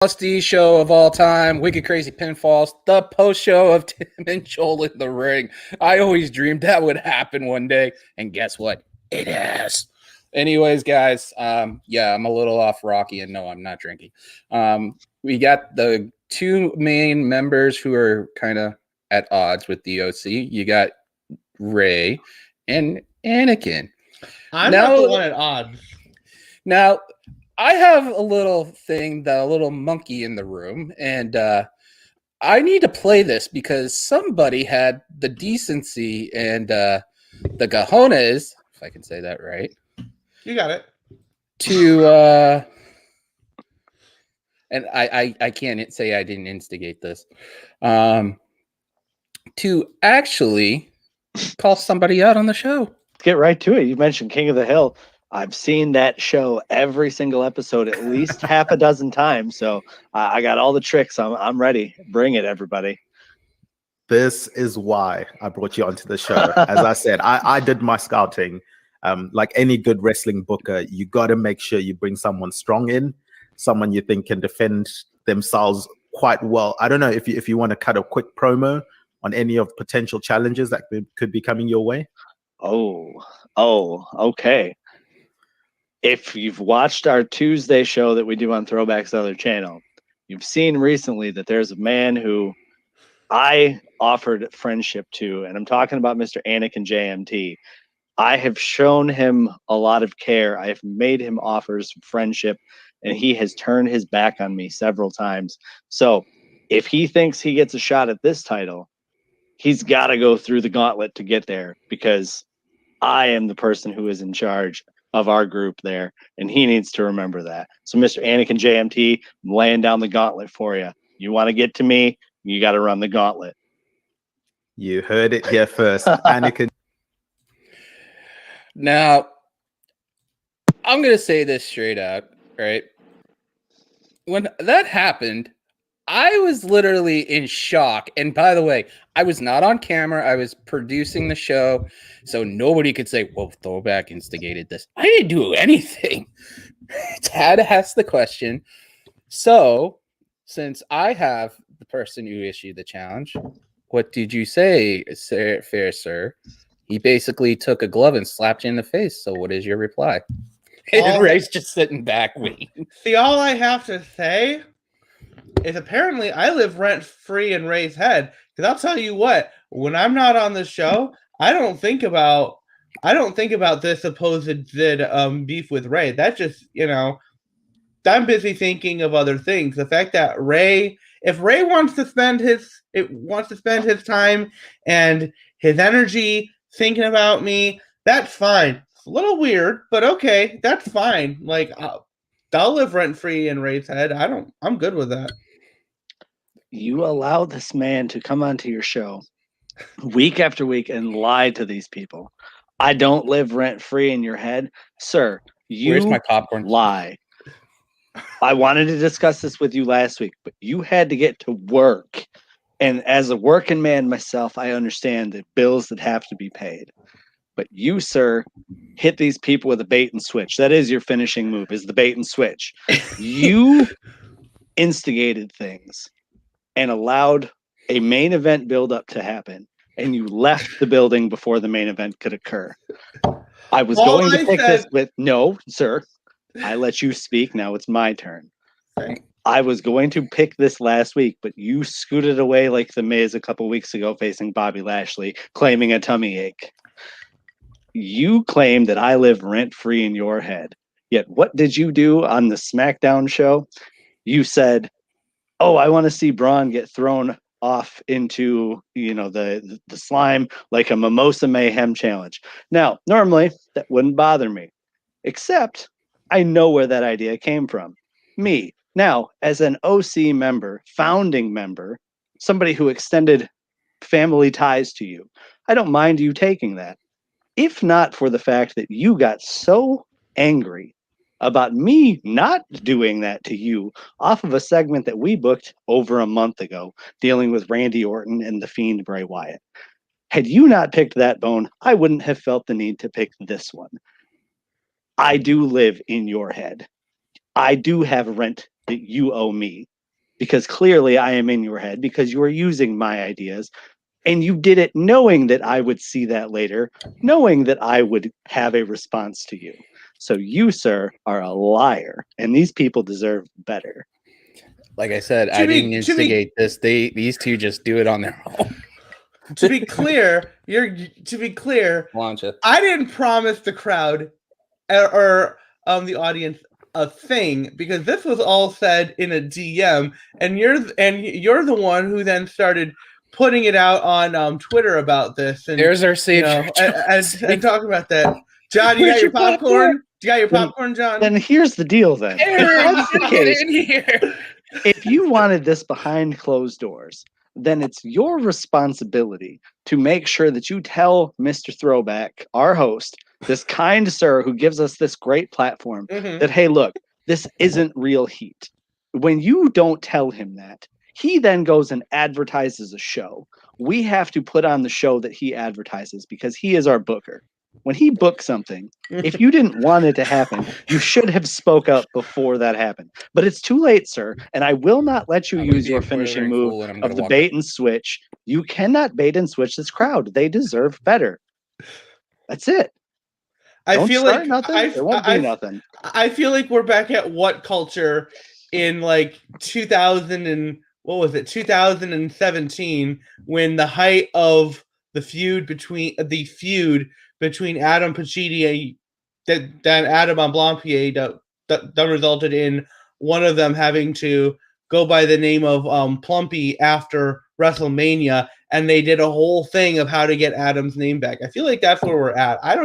Musty show of all time, Wicked Crazy Pinfalls, the post show of Tim and Joel in the ring. I always dreamed that would happen one day, and guess what? It has. Anyways, guys, yeah, I'm a little off Rocky, and no, I'm not drinking. We got the two main members who are kind of at odds with the OC. You got Ray and Anakin. I'm not the one at odds. Now, I have a little thing, the little monkey in the room, and I need to play this because somebody had the decency and the cojones, if I can say that right. You got it. To and I can't say I didn't instigate this. To actually call somebody out on the show. Get right to it. You mentioned King of the Hill. I've seen that show every single episode at least half a dozen times. So I got all the tricks. I'm ready. Bring it, everybody. This is why I brought you onto the show. As I said, I did my scouting. Like any good wrestling booker, you got to make sure you bring someone strong in, someone you think can defend themselves quite well. I don't know if you want to cut a quick promo on any of potential challenges that could be coming your way. Oh, okay. If you've watched our Tuesday show that we do on Throwback's other channel, you've seen recently that there's a man who I offered friendship to, and I'm talking about Mr. Anakin JMT. I have shown him a lot of care. I have made him offers of friendship, and he has turned his back on me several times. So if he thinks he gets a shot at this title, he's got to go through the gauntlet to get there, because I am the person who is in charge of our group there, and he needs to remember that. So Mr. Anakin JMT, I'm laying down the gauntlet for you. You want to get to me, you got to run the gauntlet. You heard it here first. Anakin. Now, I'm going to say this straight out, right? When that happened, I was literally in shock. And by the way, I was not on camera. I was producing the show. So nobody could say, well, Throwback instigated this. I didn't do anything. Tad asked the question. So since I have the person who issued the challenge, what did you say, fair sir? He basically took a glove and slapped you in the face. So what is your reply? And Ray's just sitting back waiting. See, all I have to say is apparently I live rent-free in Ray's head. Because I'll tell you what, when I'm not on the show, I don't think about this supposed beef with Ray. That just, I'm busy thinking of other things. The fact that if Ray wants to spend his time and his energy thinking about me, that's fine. It's a little weird, but okay, that's fine. Like, I'll live rent-free in Ray's head. I'm good with that. You allow this man to come onto your show week after week and lie to these people. I don't live rent-free in your head. Sir, Where's my popcorn? Lie. I wanted to discuss this with you last week, but you had to get to work. And as a working man myself, I understand the bills that have to be paid. But you, sir, hit these people with a bait and switch. That is your finishing move, is the bait and switch. You instigated things and allowed a main event build-up to happen, and you left the building before the main event could occur. I was going to pick this with... No, sir. I let you speak. Now it's my turn. Okay. I was going to pick this last week, but you scooted away like the Miz a couple weeks ago facing Bobby Lashley, claiming a tummy ache. You claim that I live rent-free in your head. Yet what did you do on the Smackdown show? You said, oh, I want to see Braun get thrown off into, the slime like a Mimosa Mayhem challenge. Now, normally that wouldn't bother me, except I know where that idea came from. Me. Now, as an OC member, founding member, somebody who extended family ties to you, I don't mind you taking that. If not for the fact that you got so angry about me not doing that to you off of a segment that we booked over a month ago, dealing with Randy Orton and the Fiend Bray Wyatt. Had you not picked that bone, I wouldn't have felt the need to pick this one. I do live in your head. I do have rent that you owe me, because clearly I am in your head because you are using my ideas, and you did it knowing that I would see that later, knowing that I would have a response to you. So you, sir, are a liar, and these people deserve better. Like I said, I didn't instigate this. These two just do it on their own. To be clear, Launcha. I didn't promise the crowd or the audience a thing, because this was all said in a DM, and you're the one who then started putting it out on Twitter about this. And there's our savior, and talking about that. John, you got your popcorn? You got your popcorn, John? Then here's the deal. Then, Aaron, get in here. If you wanted this behind closed doors, then it's your responsibility to make sure that you tell Mr. Throwback, our host, this kind sir who gives us this great platform, that, hey, look, this isn't real heat. When you don't tell him that, he then goes and advertises a show. We have to put on the show that he advertises because he is our booker. When he books something, if you didn't want it to happen, you should have spoke up before that happened. But it's too late, sir, and I will not let you use your finishing move of the bait and switch. You cannot bait and switch this crowd. They deserve better. That's it. I feel like nothing. There won't be nothing. I feel like we're back at what culture in like 2017, when the height of the feud between Adam Pacitti and Adam Blampier that resulted in one of them having to go by the name of Plumpy after WrestleMania, and they did a whole thing of how to get Adam's name back. I feel like that's where we're at. I've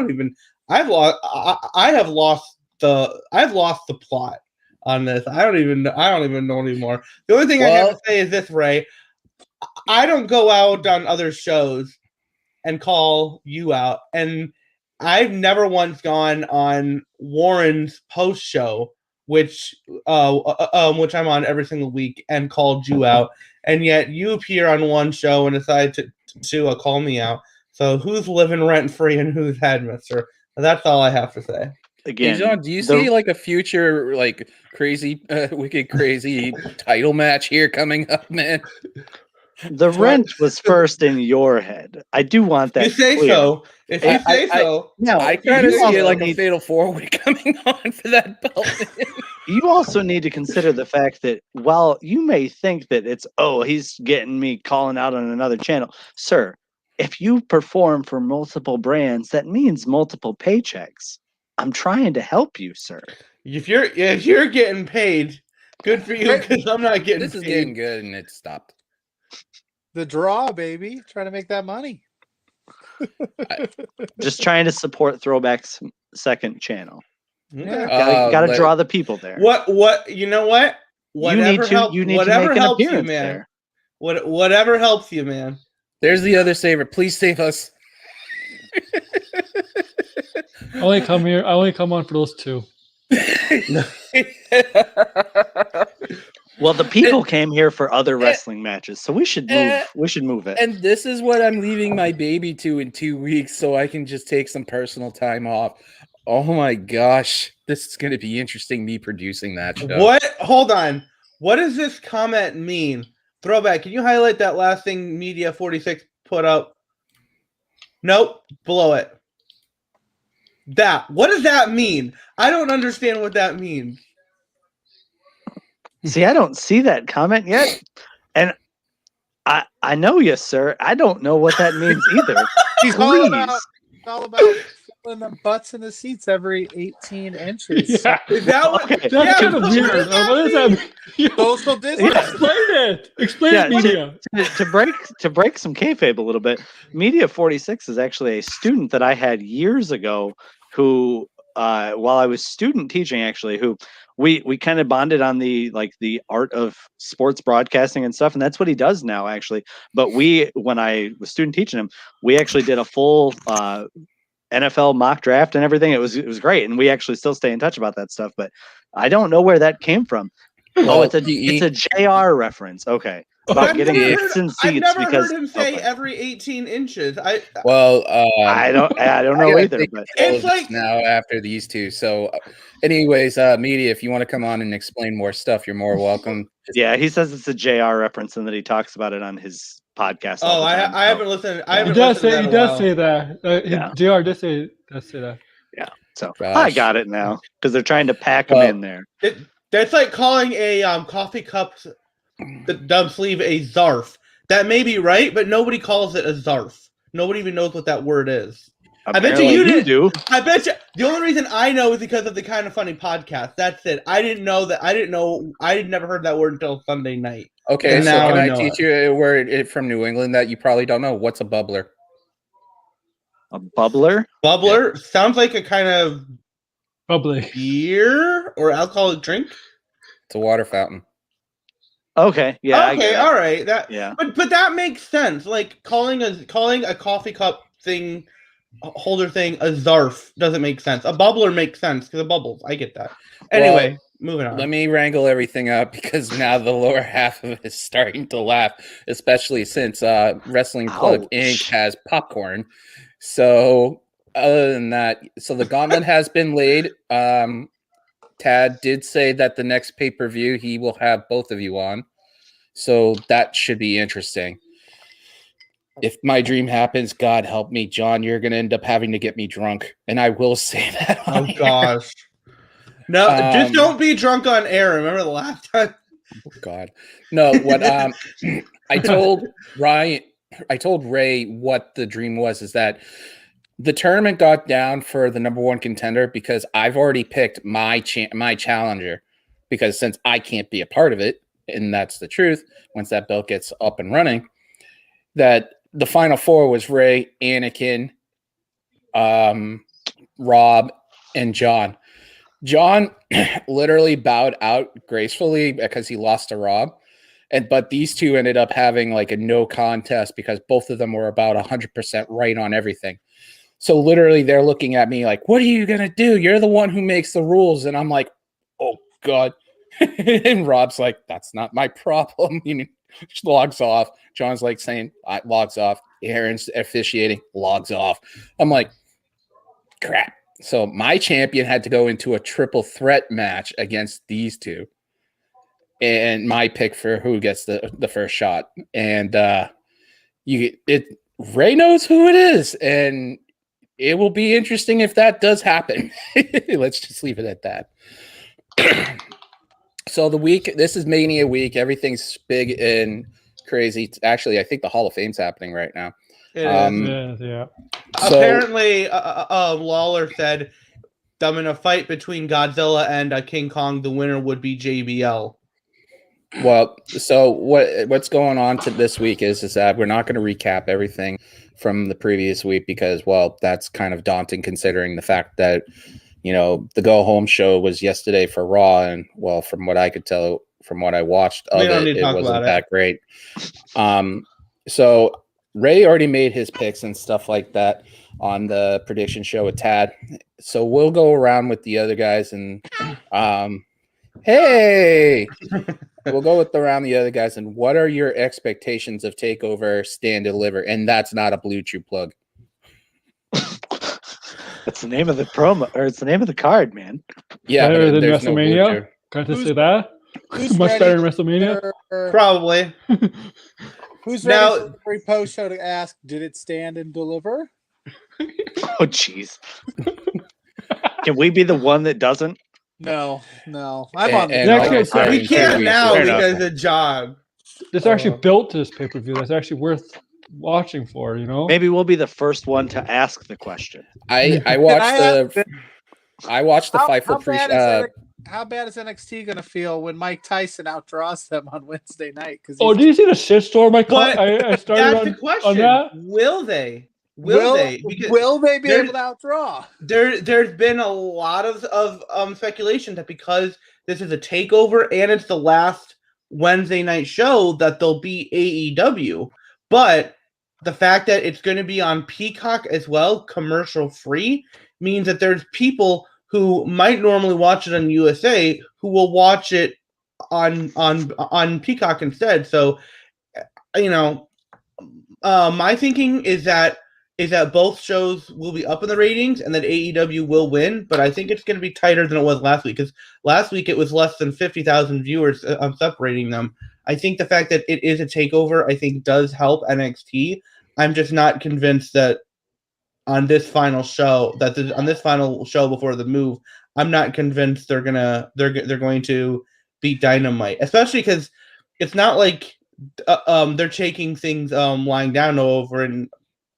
lost the plot on this. I don't even know anymore. The only thing I have to say is this, Ray. I don't go out on other shows and call you out, and I've never once gone on Warren's post show, which I'm on every single week, and called you out, and yet you appear on one show and decide to call me out. So who's living rent free and who's headmaster? That's all I have to say. Again, hey John, do you see like a future like crazy, wicked crazy title match here coming up, man? The wrench was first in your head. I do want that. You say clear. so. If you say so. No, I kind of see it like a fatal 4-way coming on for that belt. You also need to consider the fact that while you may think that it's, he's getting me calling out on another channel, sir, if you perform for multiple brands, that means multiple paychecks. I'm trying to help you, sir. If you're getting paid, good for you, because I'm not getting paid. This is getting good, and it stopped. The draw, baby. Trying to make that money. Just trying to support Throwback's second channel. Yeah. Gotta draw the people there. What? You know what? Whatever helps you, man. Whatever helps you, man. There's the other saver. Please save us. I only come on for those two. Well, the people came here for other wrestling matches, so we should move. We should move it. And this is what I'm leaving my baby to in 2 weeks, so I can just take some personal time off. Oh my gosh, this is going to be interesting. Me producing that show. What? Hold on. What does this comment mean? Throwback. Can you highlight that last thing Media 46 put up? Nope. Below it. What does that mean? I don't understand what that means. See, I don't see that comment yet. And I know you, sir. I don't know what that means either. He's all about filling the butts in the seats every 18 inches. Yeah. Is that what? Okay. That's kind of weird. What does that mean? Social distance. Explain it. Explain it, Media. To break some kayfabe a little bit, Media 46 is actually a student that I had years ago who, while I was student teaching, actually, who we kind of bonded on the art of sports broadcasting and stuff, and that's what he does now, actually. But when I was student teaching him, we actually did a full NFL mock draft and everything. It was great, and we actually still stay in touch about that stuff. But I don't know where that came from. Oh, it's a PE. JR reference. Okay. But About I've getting never bits and I've seats never because heard him say okay. every 18 inches. Well, I don't know gotta either, take but It's it's like- now after these two. So, anyways, media, if you want to come on and explain more stuff, you're more welcome. Just- yeah, he says it's a JR reference and that he talks about it on his podcast. Oh, all the time, I so, haven't listened. I yeah. haven't He does listened to say that he in a does while. say that. Yeah. Jr. does say that. So Gosh. I got it now because they're trying to pack him Well- in there. That's like calling a coffee cup, the dub sleeve, a zarf. That may be right, but nobody calls it a zarf. Nobody even knows what that word is. I bet you Apparently you did. do. I bet you the only reason I know is because of the Kind of Funny podcast. That's it. I didn't know that. I had never heard that word until Sunday night. Okay, And so now can I I know teach it. you a word from New England that you probably don't know? What's a bubbler? A bubbler. Bubbler sounds like a kind of Probably. beer or alcoholic drink. It's a water fountain. Okay, yeah. I Okay, get it. all right. Yeah. But that makes sense. Like calling a coffee cup thing, holder thing, a zarf doesn't make sense. A bubbler makes sense because of bubbles. I get that. Anyway, moving on. Let me wrangle everything up because now the lower half of it is starting to laugh, especially since Wrestling Plug Ouch. Inc. has popcorn. So other than that, so the gauntlet has been laid. Tad did say that the next pay-per-view he will have both of you on. So that should be interesting. If my dream happens, God help me, John, you're going to end up having to get me drunk. And I will say that. Oh on air. gosh. No, just Um, don't be drunk on air. Remember the last time? Oh, God. No, what I told Ray what the dream was is that the tournament got down for the number one contender because I've already picked my challenger, because since I can't be a part of it, and that's the truth, once that belt gets up and running, that the final four was Ray, Anakin, Rob, and John. John literally bowed out gracefully because he lost to Rob. But these two ended up having like a no contest because both of them were about 100% right on everything. So literally they're looking at me like, what are you going to do? You're the one who makes the rules. And I'm like, oh God. And Rob's like, that's not my problem. Logs off. John's like saying, logs off. Aaron's officiating, logs off. I'm like, crap. So my champion had to go into a triple threat match against these two. And my pick for who gets the first shot. And Ray knows who it is. And it will be interesting if that does happen. Let's just leave it at that. So this is Mania week. Everything's big and crazy. Actually, I think the Hall of Fame's happening right now. It is. Yeah. So, Apparently, Lawler said, in a fight between Godzilla and King Kong, the winner would be JBL. well, so what's going on to this week is that we're not going to recap everything from the previous week because, well, that's kind of daunting considering the fact that, the go home show was yesterday for Raw. And, well, from what I could tell, from what I watched of it wasn't that great. So Ray already made his picks and stuff like that on the prediction show with Tad. So we'll go around with the other guys and, hey, we'll go around the other guys. And what are your expectations of TakeOver Stand Deliver? And that's not a Blue Chew plug. That's the name of the promo, or it's the name of the card, man. Yeah, Better than there's no Blue WrestleMania? Chew. Can't I say that? Who's Much ready better than WrestleMania. Probably. Who's Now- ready for every post show to ask, did it stand and deliver? Oh, jeez. Can we be the one that doesn't? No. I'm on the And actually, also sorry, We can't now Fair enough. because of John. It's actually built to this pay-per-view. That's actually worth watching for, Maybe we'll be the first one to ask the question. I watched the Fightful pre. How bad is NXT going to feel when Mike Tyson outdraws them on Wednesday night? Oh, did you see the shitstorm But I started that's the on question. that? Will they? Will they? Because will they be there's- able to outdraw? there's been a lot of speculation that because this is a takeover and it's the last Wednesday night show that they'll be AEW. But the fact that it's going to be on Peacock as well, commercial free, means that there's people who might normally watch it on USA who will watch it on Peacock instead. So, my thinking is that both shows will be up in the ratings and that AEW will win, but I think it's going to be tighter than it was last week, because last week it was less than 50,000 viewers separating them. I think the fact that it is a takeover, I think, does help NXT. I'm just not convinced that on this final show before the move, I'm not convinced they're going to beat Dynamite, especially because it's not like they're taking things lying down over in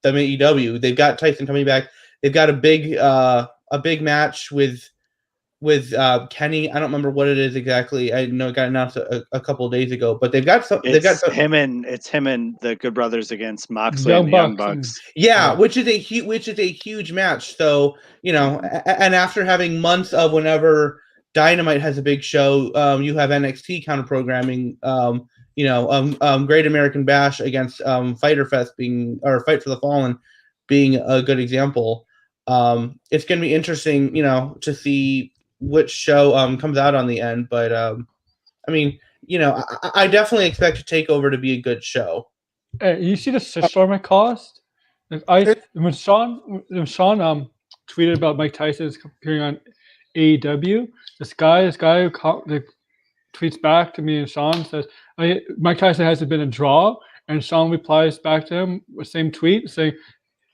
AEW. They've got Tyson coming back. They've got a big match with Kenny. I don't remember what it is exactly. I know it got announced a couple of days ago, but It's him and the Good Brothers against Moxley and the Young Bucks. Yeah, which is a huge match. So, and after having months of whenever Dynamite has a big show, you have NXT counter programming. Great American Bash against Fight for the Fallen being a good example. It's going to be interesting, to see which show comes out on the end. But I definitely expect TakeOver to be a good show. Hey, you see the shitstorm it caused? When Sean tweeted about Mike Tyson's appearing on AEW, this guy who tweets back to me and Sean says, Mike Tyson hasn't been a draw, and Sean replies back to him with the same tweet saying,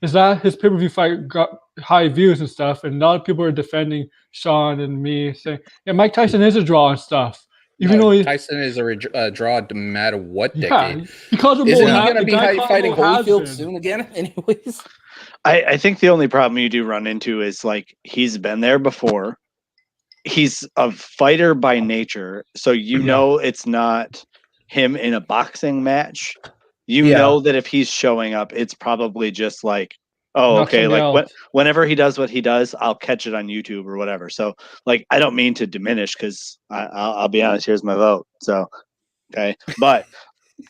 is that his pay-per-view fight got high views and stuff? And a lot of people are defending Sean and me, saying, yeah, Mike Tyson is a draw and stuff. Even though Tyson is a draw no matter what decade. Yeah, because of isn't he going to be fighting Holyfield soon again? Anyways, I think the only problem you do run into is like he's been there before. He's a fighter by nature, so know it's not him in a boxing match. Know that if he's showing up, it's probably just like, oh, okay, like whenever he does what he does, I'll catch it on YouTube or whatever. So, like, I don't mean to diminish, because I'll be honest, here's my vote. So, okay, but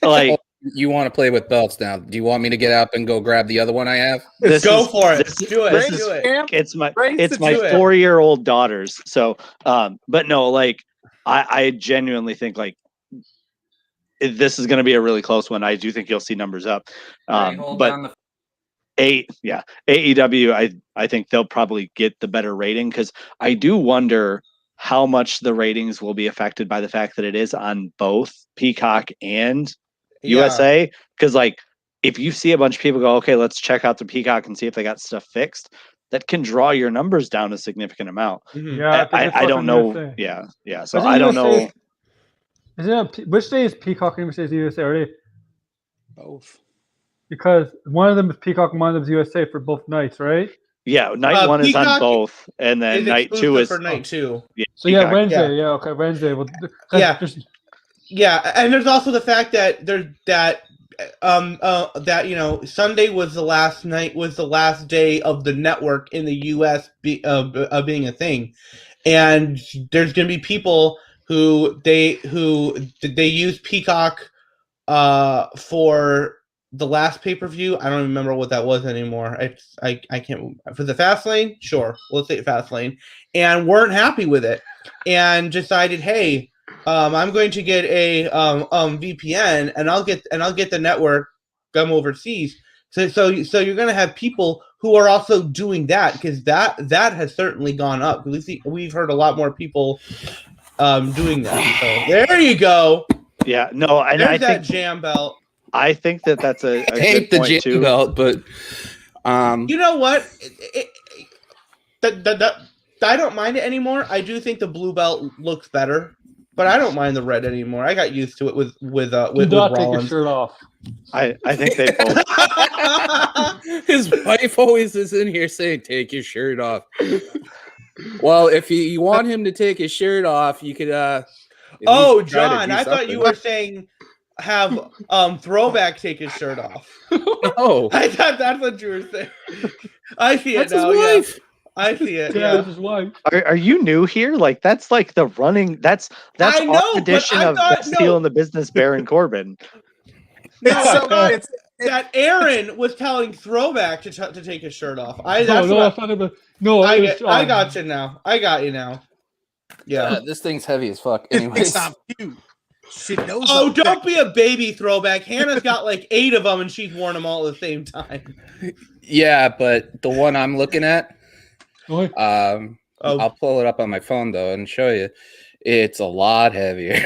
like, you want to play with belts now? Do you want me to get up and go grab the other one I have? Go for it. Do it. It's my 4-year-old daughter's. So, but no, like, I genuinely think like this is going to be a really close one. I do think you'll see numbers up. But AEW, I think they'll probably get the better rating, because I do wonder how much the ratings will be affected by the fact that it is on both Peacock and USA. Because like, if you see a bunch of people go, okay, let's check out the Peacock and see if they got stuff fixed, that can draw your numbers down a significant amount. Mm-hmm. Yeah, I don't know. USA. Yeah. So I don't know. Which day is Peacock and which day is USA? Are they both? Because one of them is Peacock and one of them is USA for both nights, right? Yeah, night one is on both, and then night two is for night two. Yeah, so Peacock. Wednesday. Yeah, okay, Wednesday. Well, and there's also the fact that Sunday was the last day of the network in the US being a thing, and there's going to be people who use Peacock for the last pay-per-view. I don't remember what that was anymore. I can't, for the Fastlane, sure, let's say Fastlane, and weren't happy with it, and decided, hey, I'm going to get a VPN, and I'll get the network come overseas. So you're going to have people who are also doing that, because that has certainly gone up. We've heard a lot more people doing that. So there you go. Yeah, no, and there's I that think jam belt. I think that's a I hate the jam too. belt, but you know what? I don't mind it anymore. I do think the blue belt looks better, but I don't mind the red anymore. I got used to it with Rollins. Take your shirt off. I think they both. His wife always is in here saying, "Take your shirt off." Well, if you want him to take his shirt off, you could. Oh, John, I thought you were saying have Throwback take his shirt off. No, I thought that's what you were saying. I see it that's now. His wife. Yeah. I see it. Yeah, that's his wife. Are you new here? Like that's like the running. That's I know, our edition of Stealing the Business, Baron Corbin. That Aaron was telling Throwback to take his shirt off. I got you now. I got you now. Yeah. This thing's heavy as fuck. It's Anyways, not cute. She knows. Oh, I'm don't thick. be a baby throwback. Hannah's got like 8 of them, and she's worn them all at the same time. yeah, but the one I'm looking at, Only, Oh. I'll pull it up on my phone though and show you. It's a lot heavier.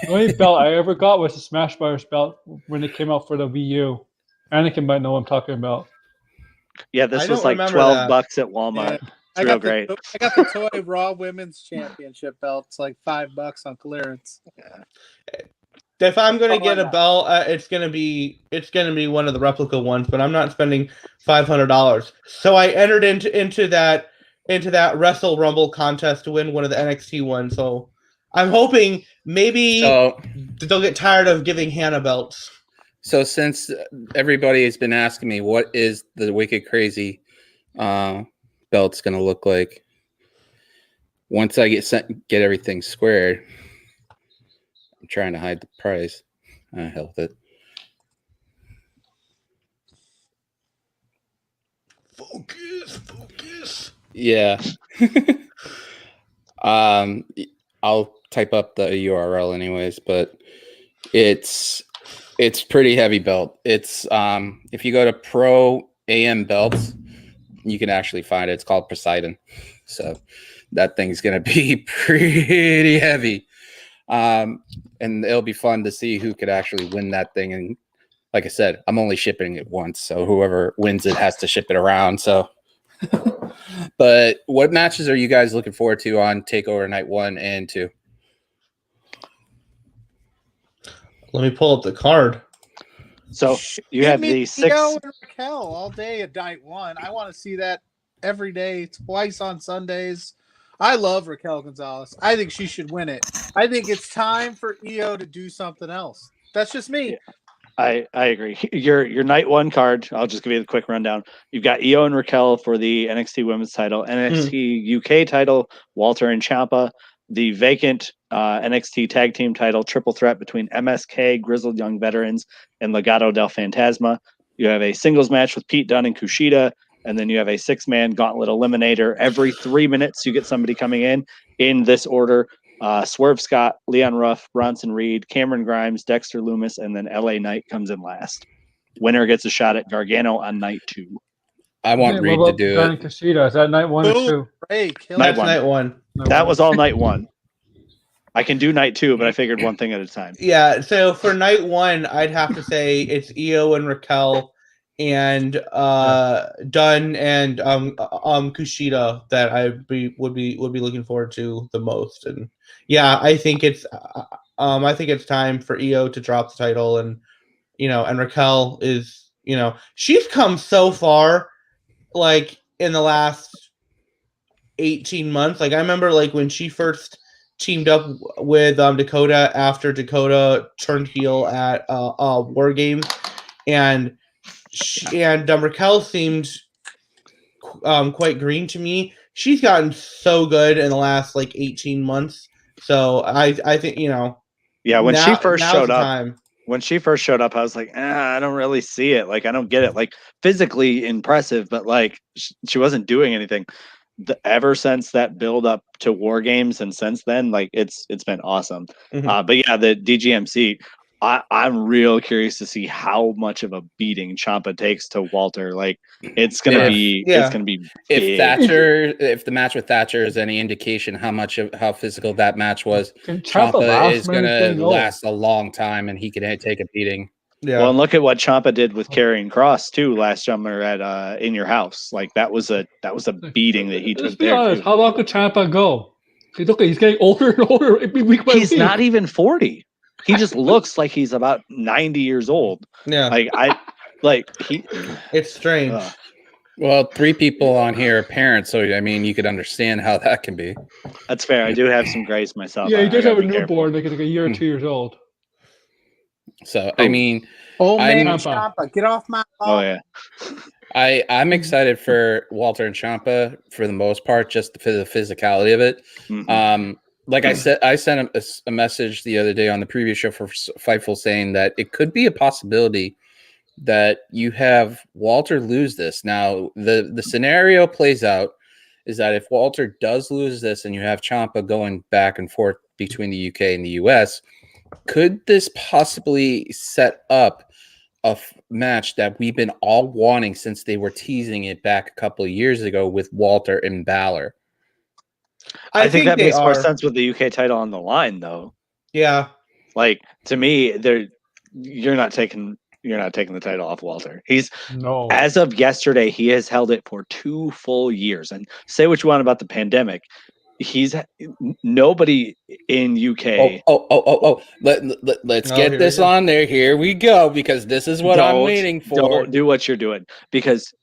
the only belt I ever got was the Smash Brothers belt when it came out for the Wii U. Anakin might know what I'm talking about. Yeah, I this was don't like remember 12 that. bucks at Walmart. Yeah. It's real great. I got the toy Raw Women's Championship belt. It's like $5 on clearance. If I'm gonna Oh, get I a know. belt, it's gonna be one of the replica ones, but I'm not spending $500. So I entered into that Wrestle Rumble contest to win one of the NXT ones. So I'm hoping maybe So, they'll get tired of giving Hannah belts. so since everybody has been asking me what is the Wicked Crazy belt's gonna look like once I get everything squared, I'm trying to hide the price. Hell with it. Focus. Yeah. I'll type up the URL anyways, but it's pretty heavy belt. It's if you go to Pro AM Belts, you can actually find it. It's called Poseidon. So that thing's gonna be pretty heavy. And it'll be fun to see who could actually win that thing. And like I said, I'm only shipping it once, so whoever wins it has to ship it around. So but what matches are you guys looking forward to on TakeOver Night 1 and 2? Let me pull up the card. So you Give have me the 6. Io and Raquel all day at night 1. I want to see that every day, twice on Sundays. I love Raquel Gonzalez. I think she should win it. I think it's time for Io to do something else. That's just me. Yeah. I agree. Your night 1 card, I'll just give you the quick rundown. You've got Io and Raquel for the NXT Women's title, NXT UK title, Walter and Ciampa, the vacant NXT Tag Team title, triple threat between MSK, Grizzled Young Veterans, and Legado del Fantasma. You have a singles match with Pete Dunne and Kushida, and then you have a 6-man gauntlet eliminator. Every 3 minutes, you get somebody coming in this order. Swerve Scott, Leon Ruff, Bronson Reed, Cameron Grimes, Dexter Loomis, and then LA Knight comes in last. Winner gets a shot at Gargano on night 2. I want Reed to do it. Kushida? Is that night 1 or 2? Ray, kill Night That's one. night 1. That was all night 1. I can do night 2, but I figured one thing at a time. Yeah, so for night 1, I'd have to say it's Io and Raquel and Dunn and Kushida that I would be looking forward to the most. And yeah, I think it's time for Io to drop the title, and and Raquel is, she's come so far, like in the last 18 months. Like I remember like when she first teamed up with Dakota after Dakota turned heel at War Games, and Raquel seemed quite green to me. She's gotten so good in the last like 18 months. So I think Yeah, when she first showed up, time. when she first showed up, I was like, I don't really see it. Like, I don't get it. Like, physically impressive, but like, she wasn't doing anything. Ever since that build up to War Games and since then, like, it's been awesome. Mhm. But yeah, the DGMC, I'm real curious to see how much of a beating Ciampa takes to Walter. Like, it's gonna be big. If the match with Thatcher is any indication how physical that match was, Can Ciampa Ciampa last, is man? He's gonna getting old. last a long time, and he can take a beating. Yeah. Well, and look at what Ciampa did with Karrion Kross too last summer at In Your House. Like that was a beating that he Let's took be there honest. too. How long could Ciampa go? Look, he's getting older and older week by He's week. not even 40. He just looks like he's about 90 years old. Yeah. It's strange. Well, 3 people on here are parents, so I mean, you could understand how that can be. That's fair. I do have some grace myself. Yeah, he I does gotta have a be careful. newborn, like a year or 2 years old. So I mean, Old man Ciampa. Ciampa, get off my Oh yeah. I'm excited for Walter and Ciampa for the most part, just for the physicality of it. Mhm. Like I said, I sent a message the other day on the previous show for Fightful saying that it could be a possibility that you have Walter lose this. Now, the scenario plays out is that if Walter does lose this and you have Ciampa going back and forth between the UK and the US, could this possibly set up a match that we've been all wanting since they were teasing it back a couple of years ago with Walter and Balor? I think that they makes more are. sense with the UK title on the line, though. Yeah. Like, to me, you're not taking the title off Walter. He's No. As of yesterday, he has held it for 2 full years. And say what you want about the pandemic, nobody in UK. Let's Oh, get here this we go. on there. Here we go, because this is what I'm waiting for. Don't do what you're doing, because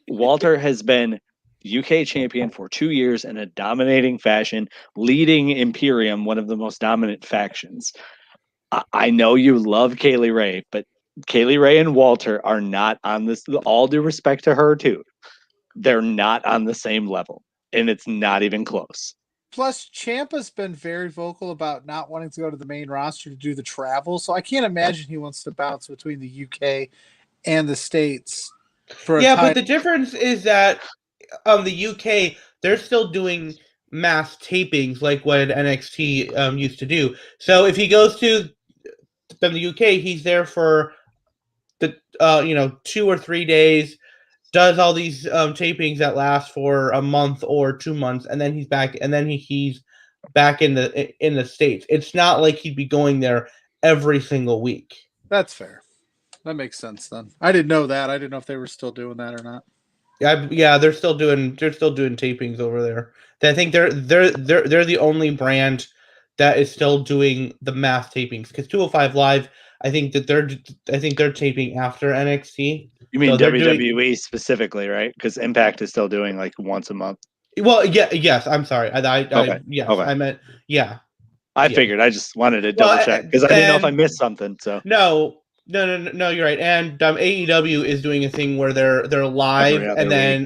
Walter has been UK champion for 2 years in a dominating fashion, leading Imperium, one of the most dominant factions. I know you love Kaylee Ray, but Kaylee Ray and Walter are not on this. All due respect to her too, they're not on the same level, and it's not even close. Plus, Ciampa's been very vocal about not wanting to go to the main roster to do the travel, so I can't imagine he wants to bounce between the UK and the States for a Yeah, title. but the difference is that the UK, they're still doing mass tapings like what NXT used to do. So if he goes to the UK, he's there for the 2 or 3 days, does all these tapings that last for a month or 2 months, and then he's back, and then he's back in the States. It's not like he'd be going there every single week. That's fair. That makes sense then. I didn't know that. I didn't know if they were still doing that or not. Yeah, they're still doing tapings over there. I think they're the only brand that is still doing the mass tapings, because 205 Live, I think they're taping after NXT. You mean So they're WWE specifically, right? Because Impact is still doing like once a month. Well, yeah, yes. I'm sorry. Okay. I meant yeah. I Yeah. figured. I just wanted to Well, double check because I didn't know if I and- missed something. So No, you're right. And AEW is doing a thing where they're live, Every other and then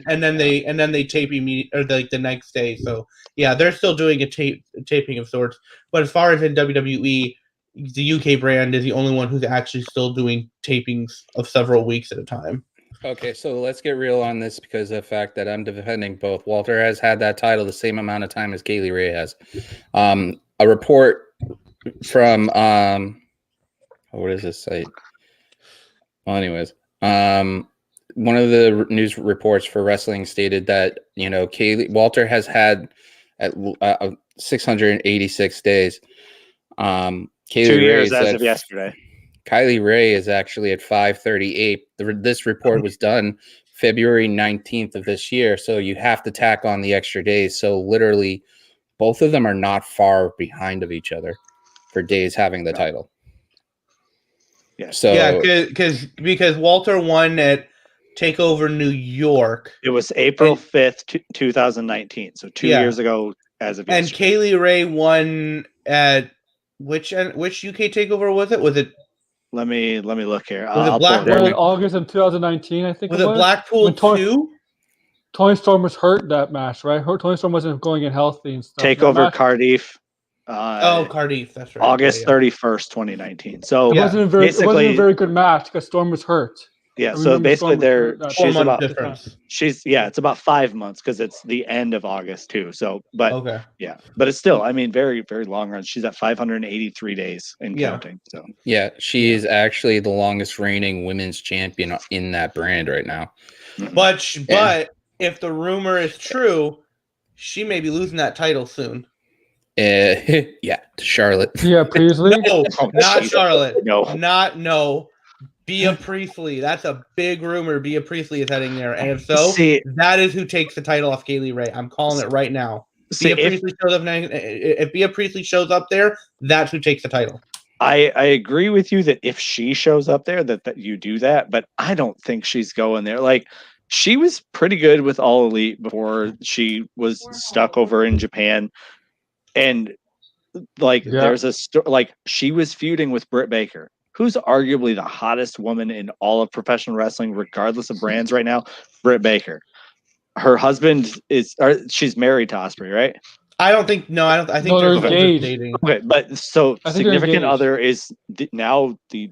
week. they tape immediately, or the next day. So yeah, they're still doing a taping of sorts. But as far as in WWE, the UK brand is the only one who's actually still doing tapings of several weeks at a time. Okay, so let's get real on this, because of the fact that I'm defending both. Walter has had that title the same amount of time as Kaylee Ray has. A report from what is this site? Well, anyways, one of the news reports for wrestling stated that Walter has had at 686 days. Kaylee 2 years Ray as of yesterday. Kylie Ray is actually at 538. This report was done February 19th of this year, so you have to tack on the extra days. So literally, both of them are not far behind of each other for days having the title. Yeah. So yeah, because Walter won at Takeover New York. It was April 5th, 2019. So 2 years ago as of and yesterday. Kaylee Ray won at which UK Takeover was it? Was it? Let me look here. Was it I'll pull Blackpool? it Yeah, up. in August of 2019, I think Was it it was. Blackpool When 2? Tony Storm was hurt that match, right? Tony Storm wasn't going in healthy and stuff. Takeover Cardiff. Cardiff, that's right. August 31st, 2019. So It wasn't a very basically, very good match because Storm was hurt. yeah. I So remember basically, Storm was hurt that 4 she's month about difference. it's about 5 months because it's the end of August too. So, but Okay. yeah, but it's still, I mean, very very long run. She's at 583 days and counting. So yeah, she is actually the longest reigning women's champion in that brand right now. But if the rumor is true, she may be losing that title soon. Yeah, to Charlotte. Yeah, Priestley. No, not jeez. Charlotte. No. Bea Priestley. That's a big rumor. Bea Priestley is heading there, and if so, See, that is who takes the title off Kaylee Ray. I'm calling it right now. See, If Bea Priestley shows up there, that's who takes the title. I agree with you that if she shows up there, that you do that, but I don't think she's going there. Like, she was pretty good with All Elite before she was stuck over in Japan, and there's she was feuding with Britt Baker, who's arguably the hottest woman in all of professional wrestling, regardless of brands right now. Britt Baker, her husband she's married to Ospreay, right? I don't think. No, I don't. I think No, they're they're engaged. dating. Okay, but so I think they're significant engaged. other is now the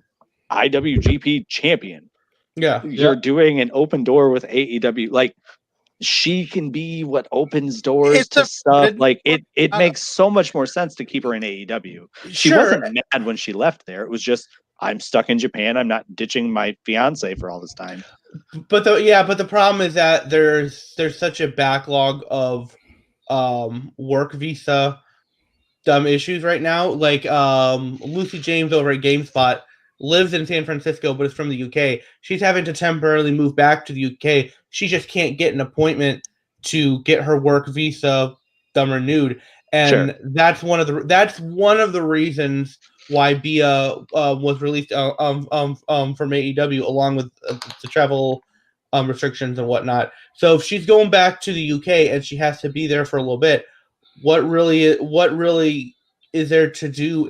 IWGP champion. Yeah. You're doing an open door with AEW. Like, she can be what opens doors It's to a stuff. forbidden Like it door. makes so much more sense to keep her in AEW. She Sure. wasn't mad when she left there. It was just, I'm stuck in Japan. I'm not ditching my fiance for all this time. But the problem is that there's such a backlog of work visa issues right now. Like Lucy James over at GameSpot lives in San Francisco but is from the UK. She's having to temporarily move back to the UK. She just can't get an appointment to get her work visa renewed. And Sure. that's one of the reasons why Bia was released from AEW, along with the travel restrictions and whatnot. So if she's going back to the UK and she has to be there for a little bit, what really is there to do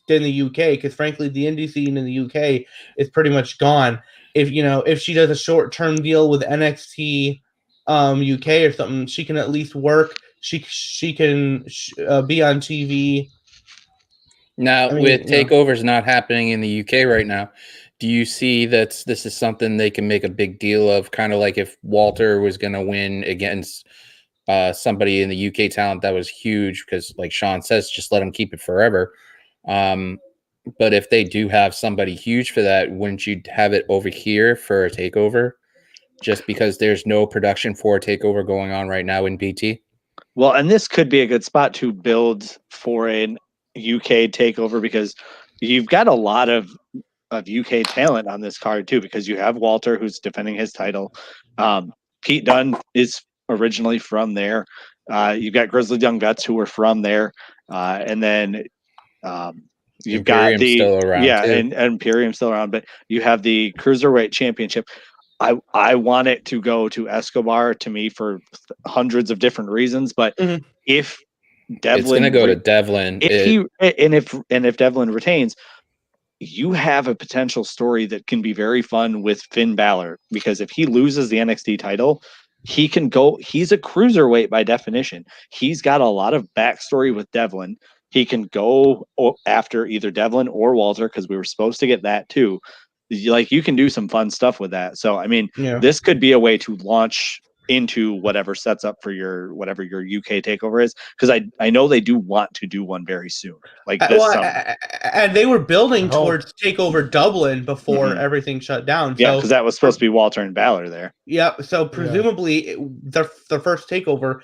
in the UK? Because frankly, the indie scene in the UK is pretty much gone. If she does a short-term deal with NXT UK or something, she can at least work. She can be on TV. Now, I mean, with takeovers not happening in the UK right now, do you see that this is something they can make a big deal of? Kind of like if Walter was going to win against somebody in the UK talent that was huge, because like Sean says, just let them keep it forever. But if they do have somebody huge for that, wouldn't you have it over here for a takeover? Just because there's no production for a takeover going on right now in BT? Well, and this could be a good spot to build for an UK takeover, because you've got a lot of UK talent on this card too, because you have Walter, who's defending his title. Pete Dunne is originally from there. You've got Grizzled Young Vets who were from there. And then you've got Imperium's still around, too. and Imperium's still around, but you have the Cruiserweight Championship. I want it to go to Escobar, to me, for hundreds of different reasons, but Mhm. if Devlin, it's going to go to Devlin. if Devlin retains, you have a potential story that can be very fun with Finn Balor, because if he loses the NXT title, he can go. He's a cruiserweight by definition. He's got a lot of backstory with Devlin. He can go after either Devlin or Walter, because we were supposed to get that too. Like, you can do some fun stuff with that. So, I mean, this could be a way to launch into whatever sets up for your UK takeover is, because I know they do want to do one very soon, like this summer. And they were building towards Takeover Dublin before everything shut down. Yeah, because that was supposed to be Walter and Balor there. Yeah, so presumably the first takeover,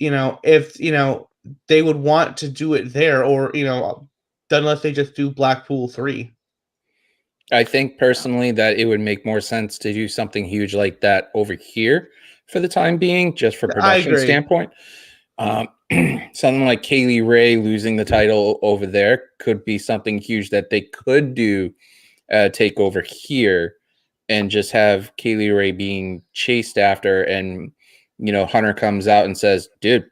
if they would want to do it there, or unless they just do Blackpool 3. I think personally that it would make more sense to do something huge like that over here for the time being, just for production standpoint. Something like Kaylee Ray losing the title over there could be something huge that they could do take over here, and just have Kaylee Ray being chased after, and Hunter comes out and says, dude,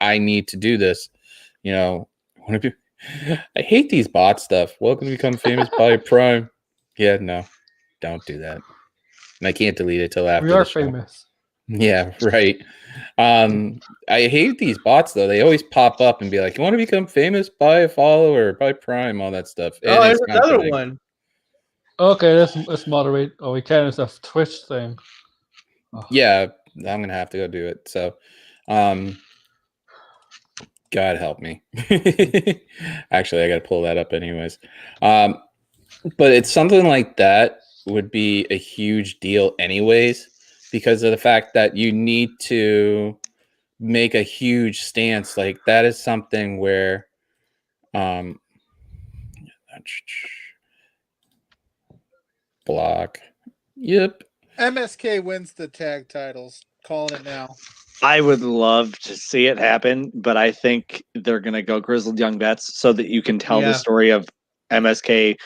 I need to do this. I hate these bot stuff. Welcome to become famous by Prime. Yeah, no, don't do that. And I can't delete it till after We are the show. famous. Yeah, right. I hate these bots though. They always pop up and be like, "You want to become famous? Buy a follower, buy Prime, all that stuff." Oh, there's another one. Okay, let's moderate. Oh, we can't. It's a Twitch thing. Oh. Yeah, I'm gonna have to go do it. So, God help me. Actually, I got to pull that up anyways. But it's something like that would be a huge deal anyways, because of the fact that you need to make a huge stance. Like, that is something where block. Yep. MSK wins the tag titles. Calling it now. I would love to see it happen, but I think they're going to go Grizzled Young Vets, so that you can tell the story of MSK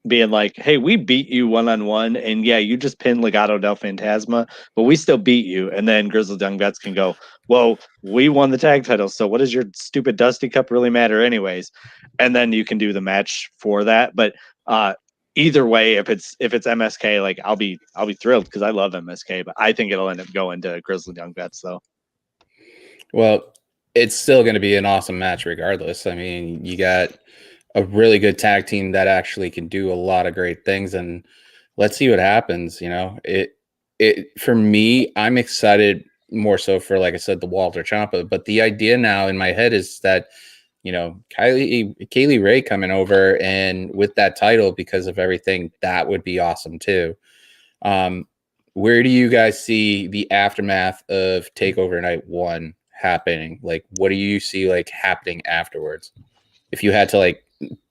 being like, hey, we beat you one-on-one, and yeah, you just pinned Legado del Fantasma, but we still beat you. And then Grizzled Young Vets can go, well, we won the tag titles, so what does your stupid Dusty Cup really matter anyways? And then you can do the match for that. But either way, if it's MSK, like, I'll be thrilled, because I love MSK, but I think it'll end up going to Grizzled Young Vets though. Well, it's still going to be an awesome match regardless. I mean, you got a really good tag team that actually can do a lot of great things, and let's see what happens. for me, I'm excited more so for, like I said, the Walter Ciampa. But the idea now in my head is that, Kaylee Ray coming over and with that title because of everything, that would be awesome too. Where do you guys see the aftermath of TakeOver Night 1 happening? Like, what do you see like happening afterwards? If you had to like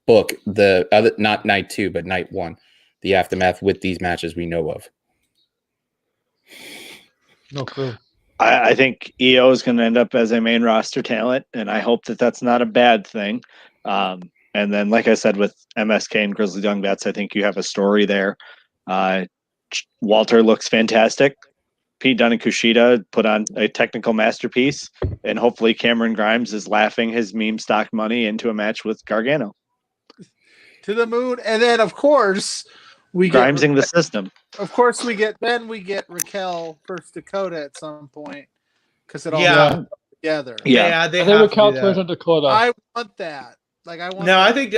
book the other, not night 2, but night 1, the aftermath with these matches we know of. No clue. I think EO is going to end up as a main roster talent, and I hope that that's not a bad thing. And then, like I said, with MSK and Grizzly Young Vets, I think you have a story there. Walter looks fantastic. Pete Dunne and Kushida put on a technical masterpiece, and hopefully Cameron Grimes is laughing his meme stock money into a match with Gargano. To the moon, and then of course we Grimesing the system. Of course we get Raquel versus Dakota at some point because it all Yeah. comes together. Yeah, they I have think to Raquel do turns that. on Dakota. I want that. Like I want. No, that. I think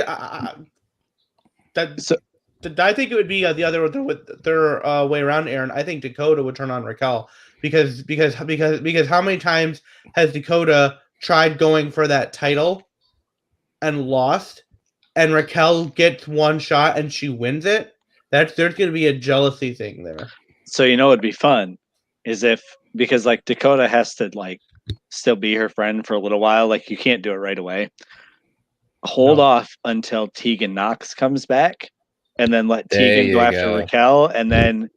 I think it would be the other their way around, Aaron. I think Dakota would turn on Raquel because how many times has Dakota tried going for that title and lost, and Raquel gets one shot and she wins it? There's going to be a jealousy thing there. So it'd be fun is because like Dakota has to like still be her friend for a little while. Like you can't do it right away. Hold off until Tegan Knox comes back, and then let Tegan go after Raquel, and then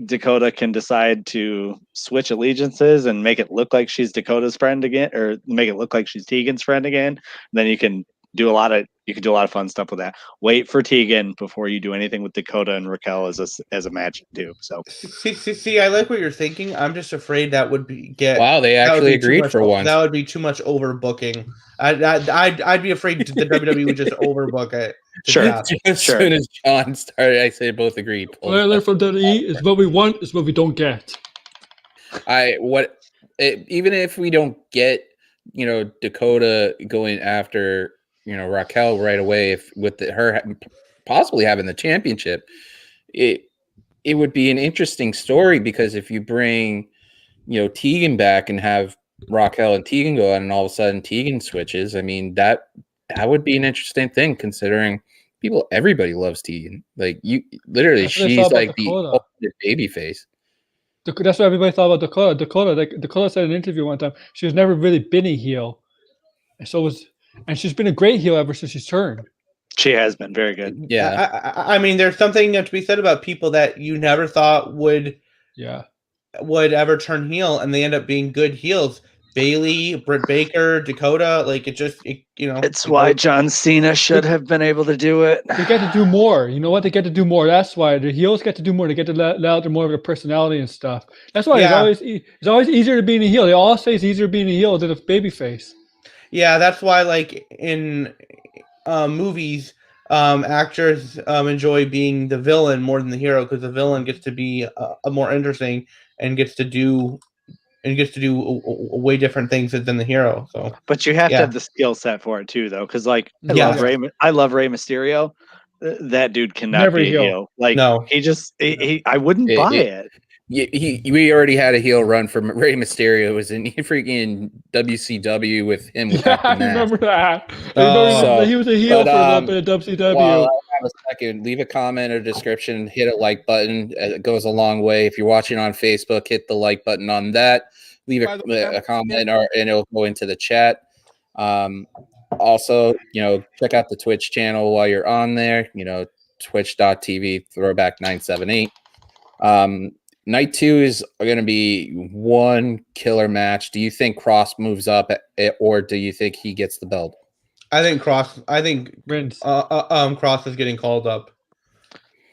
Dakota can decide to switch allegiances and make it look like she's Dakota's friend again, or make it look like she's Tegan's friend again. And then you can do a lot of fun stuff with that. Wait for Tegan before you do anything with Dakota and Raquel as a match too. So see, I like what you're thinking. I'm just afraid that would Wow, they actually agreed for once. That would be too much overbooking. I'd be afraid the WWE would just overbook it. Sure. As soon as John started, I say both agreed. What I learned from WWE is what we want is what we don't get. Even if we don't get, Dakota going after, Raquel right away, her possibly having the championship, it would be an interesting story because if you bring, Tegan back and have Raquel and Tegan go on, and all of a sudden Tegan switches, I mean that would be an interesting thing considering everybody loves Tegan. Like literally, she's like the ultimate baby face. That's what everybody thought about Dakota. Dakota said in an interview one time she was never really been a heel, and she's been a great heel ever since she's turned. She has been very good. Yeah, I mean, there's something to be said about people that you never thought would ever turn heel, and they end up being good heels. Bailey, Britt Baker, Dakota, like It's why John Cena should have been able to do it. They get to do more. You know what? They get to do more. That's why the heels get to do more. They get to let out more of their personality and stuff. That's why it's always easier to be in a heel. They all say it's easier being a heel than a babyface. Yeah, that's why like in movies, actors enjoy being the villain more than the hero because the villain gets to be more interesting and gets to do way different things than the hero. So, but you have to have the skill set for it too, though, because like I love Rey Mysterio. That dude cannot be a heel. Like I wouldn't buy it. We already had a heel run from Rey Mysterio. It was in freaking WCW with him. I remember that. He was a heel for a little bit of WCW. Well, have a second. Leave a comment or description. Hit a like button. It goes a long way. If you're watching on Facebook, hit the like button on that. Leave a comment and it'll go into the chat. Also, check out the Twitch channel while you're on there. Twitch.tv throwback 978. Night 2 is going to be one killer match. Do you think Cross moves up, or do you think he gets the belt? I think Cross. Cross is getting called up.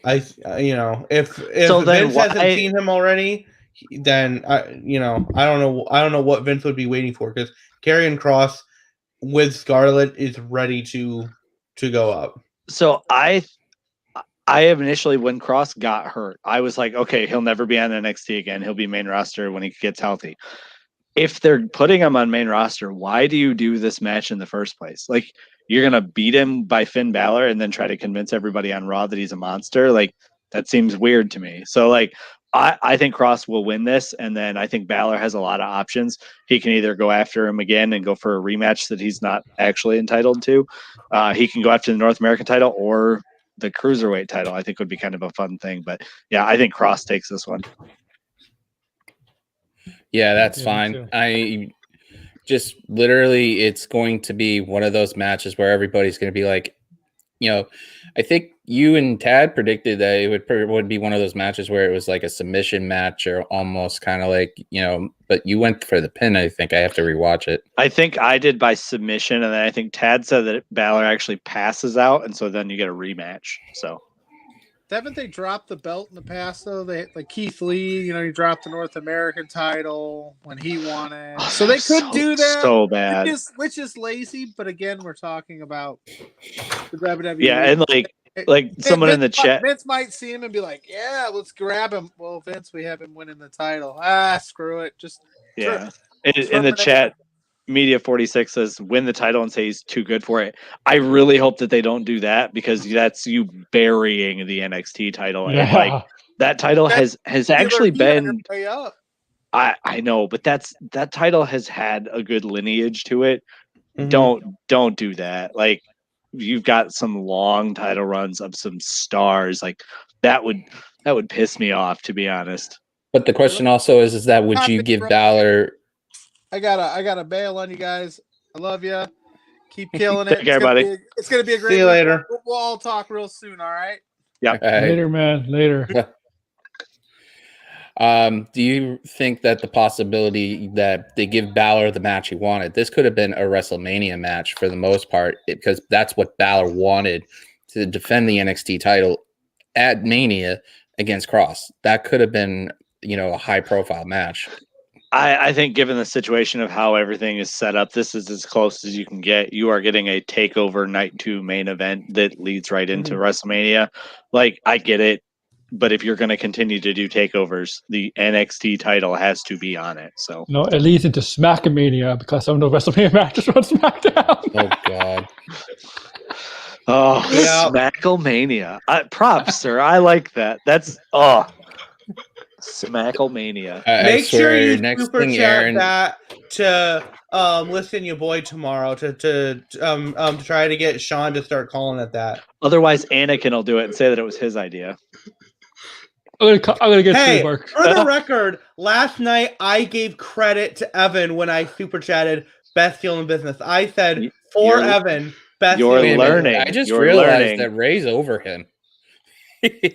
If Vince hasn't seen him already, then I don't know what Vince would be waiting for because Karrion Kross with Scarlett is ready to go up. So I have initially, when Cross got hurt, I was like, okay, he'll never be on NXT again. He'll be main roster when he gets healthy. If they're putting him on main roster, why do you do this match in the first place? Like, you're going to beat him by Finn Balor and then try to convince everybody on Raw that he's a monster? Like, that seems weird to me. So, like, I think Cross will win this, and then I think Balor has a lot of options. He can either go after him again and go for a rematch that he's not actually entitled to. He can go after the North American title or the Cruiserweight title. I think would be kind of a fun thing. But yeah, I think Cross takes this one. Yeah, that's Yeah, me fine. too. I just literally, it's going to be one of those matches where everybody's going to be like, I think you and Tad predicted that it would be one of those matches where it was like a submission match or almost kind of like, but you went for the pin. I think I have to rewatch it. I think I did by submission, and then I think Tad said that Balor actually passes out, and so then you get a rematch. So Haven't they dropped the belt in the past though? They like Keith Lee, he dropped the North American title when he won it. So they could do that. So bad. Which is lazy, but again, we're talking about the WWE. Yeah, and like someone in the chat. Vince might see him and be like, "Yeah, let's grab him." Well, Vince, we have him winning the title. Screw it. Just yeah. In the chat, Media 46 says win the title and say he's too good for it. I really hope that they don't do that because that's you burying the NXT title. And like that title has actually been I know, but that title has had a good lineage to it. Mm-hmm. Don't do that. Like you've got some long title runs of some stars. Like that would piss me off, to be honest. But the question also is that would you give Balor? I gotta bail on you guys. I love you. Keep killing it. Take care, buddy. It's gonna be a great. See you later. We'll all talk real soon. All right. Yeah. Later, man. Later. Do you think that the possibility that they give Balor the match he wanted? This could have been a WrestleMania match for the most part because that's what Balor wanted to defend the NXT title at Mania against Cross. That could have been, a high-profile match. I think given the situation of how everything is set up, this is as close as you can get. You are getting a TakeOver Night 2 main event that leads right into WrestleMania. Like, I get it, but if you're going to continue to do takeovers, the NXT title has to be on it. So no, it leads into Smackamania because some of the WrestleMania matches on Smackdown. Oh, God. Oh, yeah. Smackamania. Props, sir. I like that. That's, Smackamania. Make sure you super chat that to listen your boy tomorrow to try to get Sean to start calling it that. Otherwise, Anakin will do it and say that it was his idea. I'm gonna get for the record, last night I gave credit to Evan when I super chatted best heel in business. I said Evan, best heel in learning. I just realized that Ray's over him.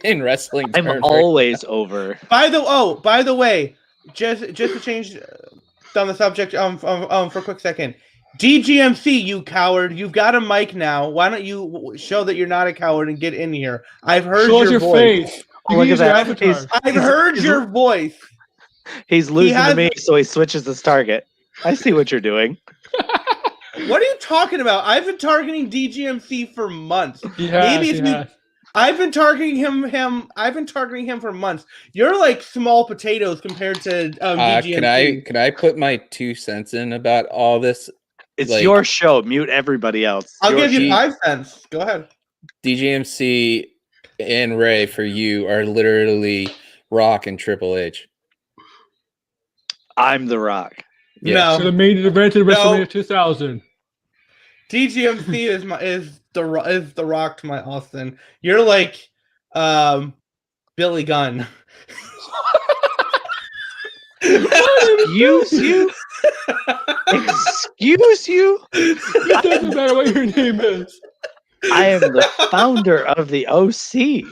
In wrestling terms, I'm always over. By the way, just to change on the subject for a quick second. DGMC, you coward! You've got a mic now. Why don't you show that you're not a coward and get in here? I've heard your voice. Face. Look at that. I've heard your voice. He's losing to me, so he switches his target. I see what you're doing. What are you talking about? I've been targeting DGMC for months. I've been targeting him. I've been targeting him for months. You're like small potatoes compared to DGMC. Can I put my 2 cents in about all this? It's your show. Mute everybody else. I'll give you 5 cents. Go ahead. DGMC and Ray for you are literally Rock and Triple H. I'm the Rock. Yeah. No, so the main event in WrestleMania 2000. DGMC is the Rock to my Austin. You're like Billy Gunn. Excuse you? Excuse you? It doesn't matter what your name is. I am the founder of the OC.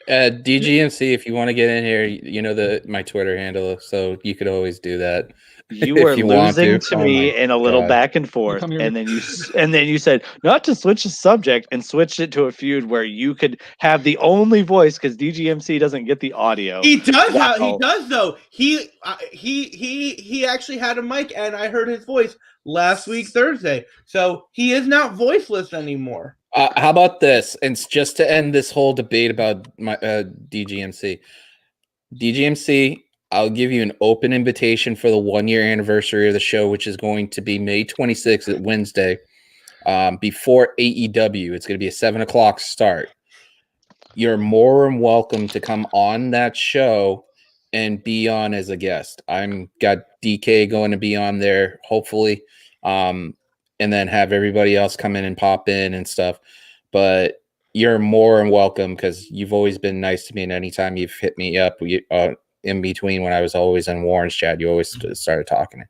DGMC, if you want to get in here, you know my Twitter handle, so you could always do that. You were losing to me in a little back and forth, and then you said not to switch the subject and switched it to a feud where you could have the only voice because DGMC doesn't get the audio. He does. Wow. He does though. He actually had a mic, and I heard his voice last week Thursday. So he is not voiceless anymore. How about this? And just to end this whole debate about my DGMC. I'll give you an open invitation for the 1-year anniversary of the show, which is going to be May 26th at Wednesday, before AEW. It's going to be a 7:00 start. you're more than welcome to come on that show and be on as a guest. I'm got DK going to be on there, hopefully, and then have everybody else come in and pop in and stuff. But you're more than welcome because you've always been nice to me, and anytime you've hit me up in between when I was always in Warren's chat, you always started talking.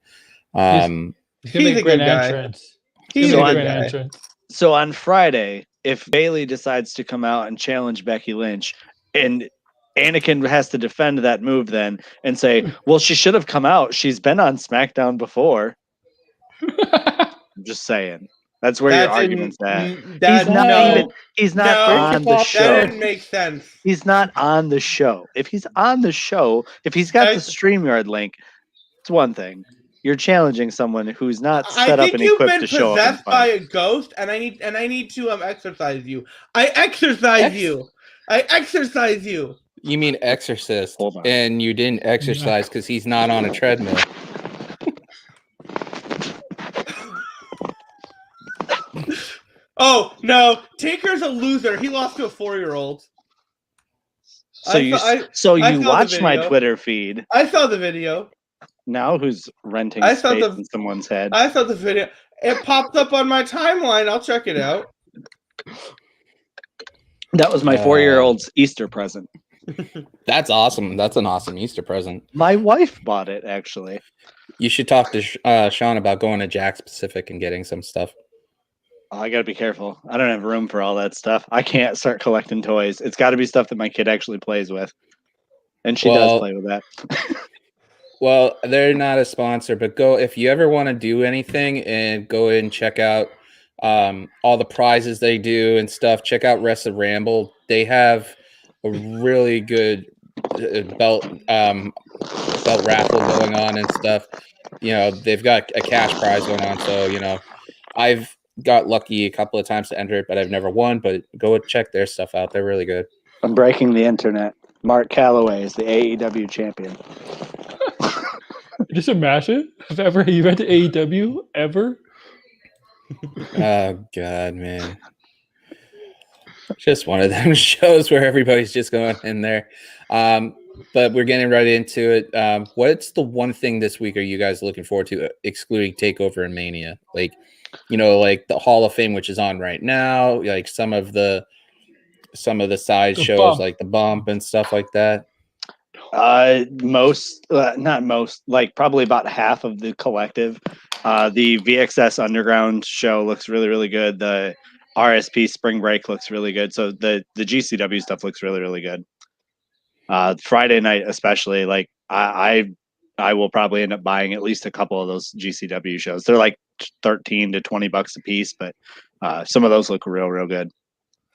He's gonna He's make a a grand good guy. entrance. He's He's a gonna make good a grand guy. entrance. So on Friday, if Bailey decides to come out and challenge Becky Lynch, and Anakin has to defend that move then and say, well, she should have come out. She's been on SmackDown before. I'm just saying. That's where your argument's at. He's not on the That show. didn't make sense. He's not on the show. If he's on the show, if he's got the StreamYard link, it's one thing. You're challenging someone who's not set up and equipped to show up. I think you've been possessed by a ghost, and I need to exercise you. I exercise you. I exercise you. You mean exorcist? Hold on. And you didn't exercise because he's not on a treadmill. Oh no, Taker's a loser. He lost to a 4-year-old. So you watched my Twitter feed. I saw the video. Now who's renting space in someone's head? I saw the video. It popped up on my timeline. I'll check it out. That was my 4-year-old's Easter present. That's awesome. That's an awesome Easter present. My wife bought it, actually. You should talk to Sean about going to Jack's Pacific and getting some stuff. Oh, I gotta be careful. I don't have room for all that stuff. I can't start collecting toys. It's got to be stuff that my kid actually plays with, and she does play with that. Well, they're not a sponsor, but go if you ever want to do anything and go and check out all the prizes they do and stuff. Check out Wrestle Ramble. They have a really good belt raffle going on and stuff. You know, they've got a cash prize going on. So, you know, I've got lucky a couple of times to enter it, but I've never won. But go check their stuff out. They're really good. I'm breaking the internet. Mark Calloway is the AEW champion. Just imagine if ever he went to AEW ever. Oh God, man. Just one of them shows where everybody's just going in there. But we're getting right into it. What's the one thing this week are you guys looking forward to, excluding TakeOver and Mania? Like, you know, like the Hall of Fame, which is on right now, like some of the side shows, Bump. like the Bump and stuff like that. Not most, like probably about half of the collective. The VXS Underground show looks really, really good. The RSP Spring Break looks really good. So the GCW stuff looks really, really good. Friday night, especially, like I will probably end up buying at least a couple of those GCW shows. They're like $13 to $20 a piece, but some of those look real, real good.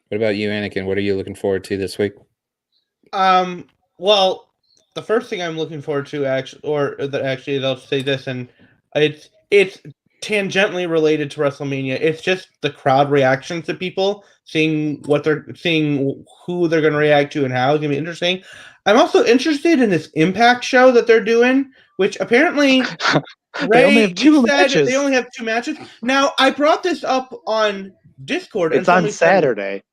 What about you, Anakin? What are you looking forward to this week? Well, the first thing I'm looking forward to I'll say this, and it's tangentially related to WrestleMania. It's just the crowd reaction to people, seeing who they're going to react to and how. It's going to be interesting. I'm also interested in this Impact show that they're doing, which apparently they only have two matches. They only have 2 matches. Now, I brought this up on Discord. It's on Saturday.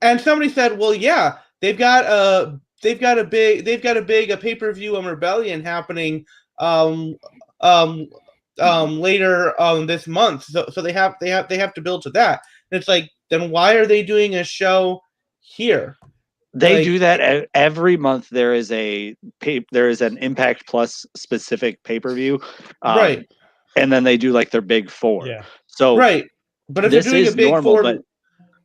And somebody said, "Well, yeah, they've got a big pay-per-view on Rebellion happening later this month. So they have to build to that." And it's like, then why are they doing a show here? They do that every month. There is an Impact Plus specific pay-per-view, right? And then they do like their big 4. Yeah. So right, but if they're doing a big normal, 4,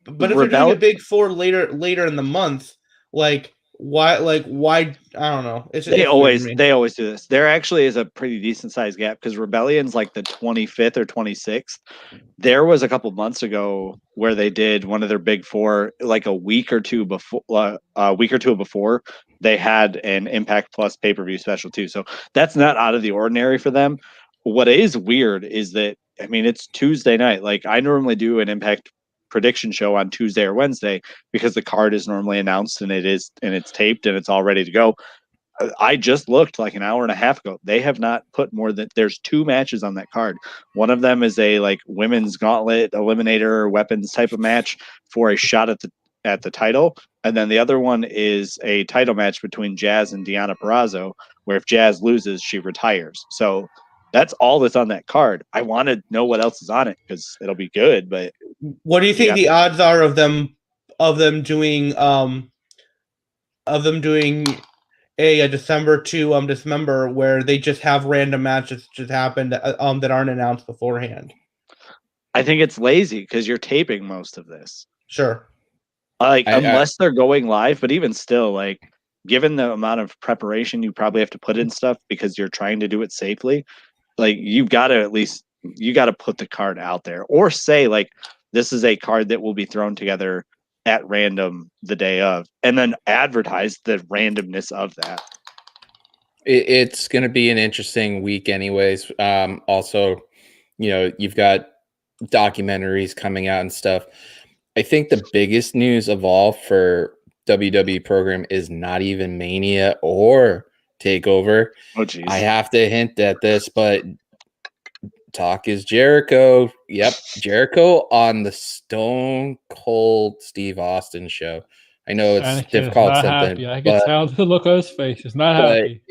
but if they're doing a big 4 later in the month, like why? I don't know. They always do this. There actually is a pretty decent sized gap because Rebellion's like the 25th or 26th. There was a couple months ago where they did one of their big 4 like a week or two before. They had an Impact Plus pay-per-view special too. So that's not out of the ordinary for them. What is weird is that, I mean, it's Tuesday night. Like I normally do an Impact prediction show on Tuesday or Wednesday because the card is normally announced and it's taped and it's all ready to go. I just looked like an hour and a half ago. They have not put more than, there's 2 matches on that card. One of them is a like women's gauntlet eliminator weapons type of match for a shot at the at the title, and then the other one is a title match between Jazz and Deonna Purrazzo, where if Jazz loses, she retires. So that's all that's on that card. I want to know what else is on it because it'll be good. But what do you think the odds are of them doing a December to December where they just have random matches just happen that aren't announced beforehand? I think it's lazy because you're taping most of this. Sure. Like, unless they're going live, but even still, like, given the amount of preparation you probably have to put in stuff because you're trying to do it safely, like, you've got to put the card out there or say, like, this is a card that will be thrown together at random the day of, and then advertise the randomness of that. It's going to be an interesting week anyways. Also, you've got documentaries coming out and stuff. I think the biggest news of all for WWE program is not even Mania or TakeOver. Oh, geez. I have to hint at this, but talk is Jericho. Yep, Jericho on the Stone Cold Steve Austin show. I know it's Anakin difficult. Happy. I can tell the look on his face. He's not happy.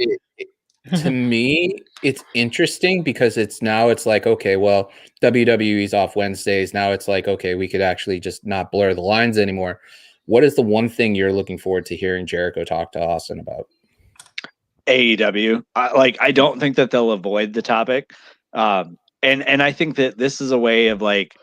To me, it's interesting because it's like, okay, well, WWE's off Wednesdays. Now it's like, okay, we could actually just not blur the lines anymore. What is the one thing you're looking forward to hearing Jericho talk to Austin about? AEW. I don't think that they'll avoid the topic. And I think that this is a way of like,